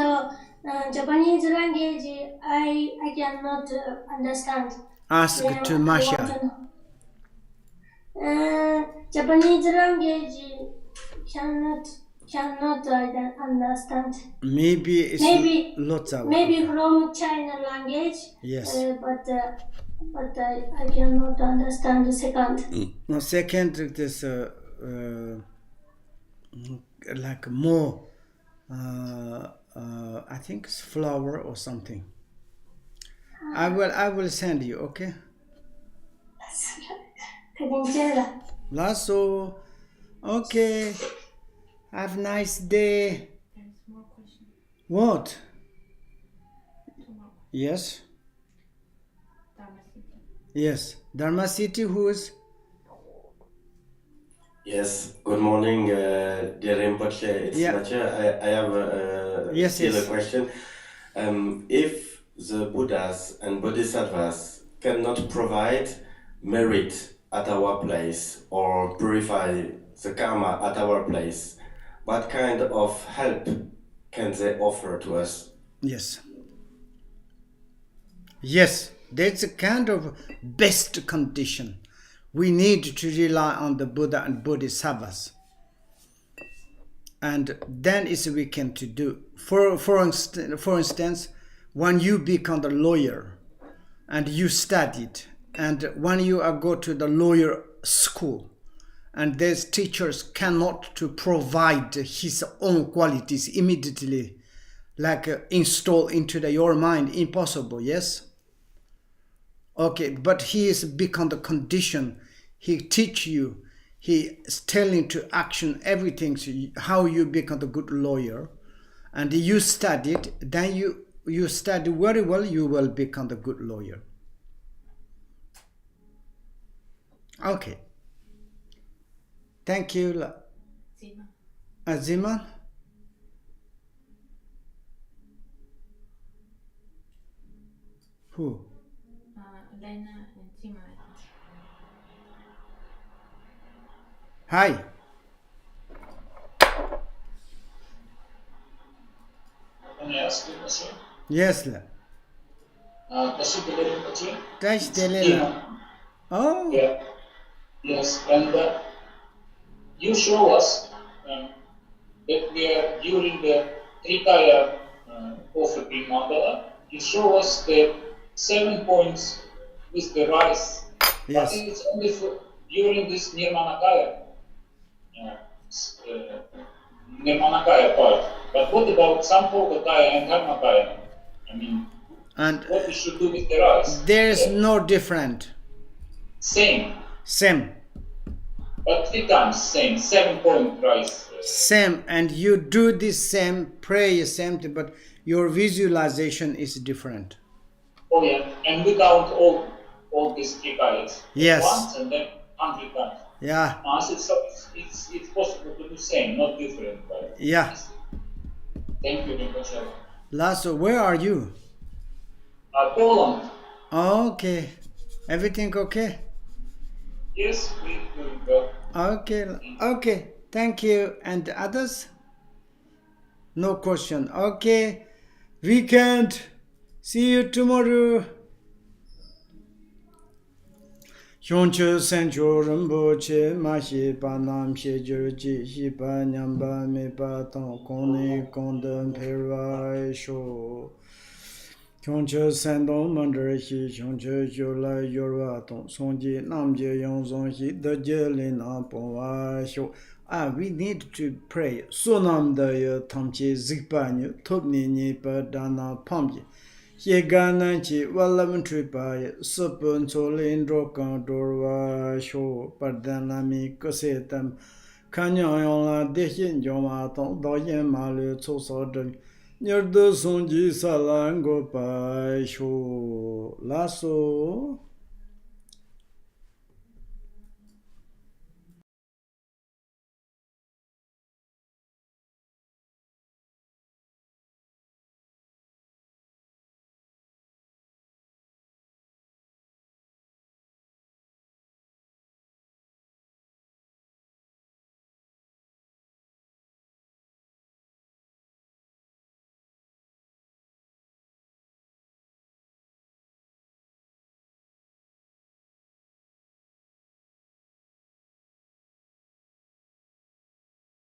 Japanese language, I cannot understand. Ask to Masha. Japanese language cannot understand. Maybe lots of maybe from China language. Yes. But I cannot understand the second. No, second is like more. I think it's flower or something. I will send you. Okay. Lasso. Okay. Have a nice day. There's more questions. What? 2 more. Yes. Dharma City. Yes. Dharma City, who is? Yes. Good morning, dear Rinpoche. It's Mathieu. I have still a question. If the Buddhas and Bodhisattvas cannot provide merit at our place or purify the karma at our place, what kind of help can they offer to us? Yes. Yes, that's a kind of best condition. We need to rely on the Buddha and Bodhisattvas. And then is we can to do. For instance, when you become a lawyer and you studied, and when you go to the lawyer school, and these teachers cannot to provide his own qualities immediately, like install into your mind, impossible, yes? Okay, but he is become the condition. He teach you. He is telling to action everything. So how you become a good lawyer, and you studied. Then you study very well. You will become a good lawyer. Okay. Thank you, Zima. Zima. Who? Lena and Tima. Hi. Can I ask you a question? Yes, la. Touch the Oh. Yeah. Yes, and you show us that we are during the Trikaya offering Mandala. You show us the 7 points with the rice, Yes. but it's only for during this Nirmanakaya. Nirmanakaya part. But what about Sampokataya and Dharmakaya? I mean, and what we should do with the rice? There is no different. Same. But 3 times same, 7-point rice. Same, and you do the same, pray same thing, but your visualization is different. Oh yeah, and we count all these 3 kayas. Yes. Once and then 100 times. Yeah. It's possible to do same, not different. Right? Yeah. Thank you, Rinpoche. Lasso, where are you? Poland. Okay. Everything okay? Yes, we doing well. Okay. Thank you. And others? No question. Okay. Weekend. See you tomorrow. Hyonche Sancho Rinpoche Ma Shi Pa Nam Shi Jir Ji Shi Pa Nyam Pa Me Pa Tong Kong Ni Kong Den Pe Rai Sho Hyonche Sandong Mandar Shi Hyonche Jo La Yor Wa Tong Song Ji Nam Je Yong Song Shi De Je Lin Na Pong Wa Sho. We need to pray. Sonam Da Ye Tam Chi Zik Pa Nyu Top Ni Ni Pa Da Na Pam Ji Ye Ganan Chi Walam Tripa Supun Solin Drokan Dorwa Sho Pardanami Kosetam Kanyon La Dehin Joma Tong Doyen Malu Tsosodan Nyerdo Sonji Salango Pa Sho Lasso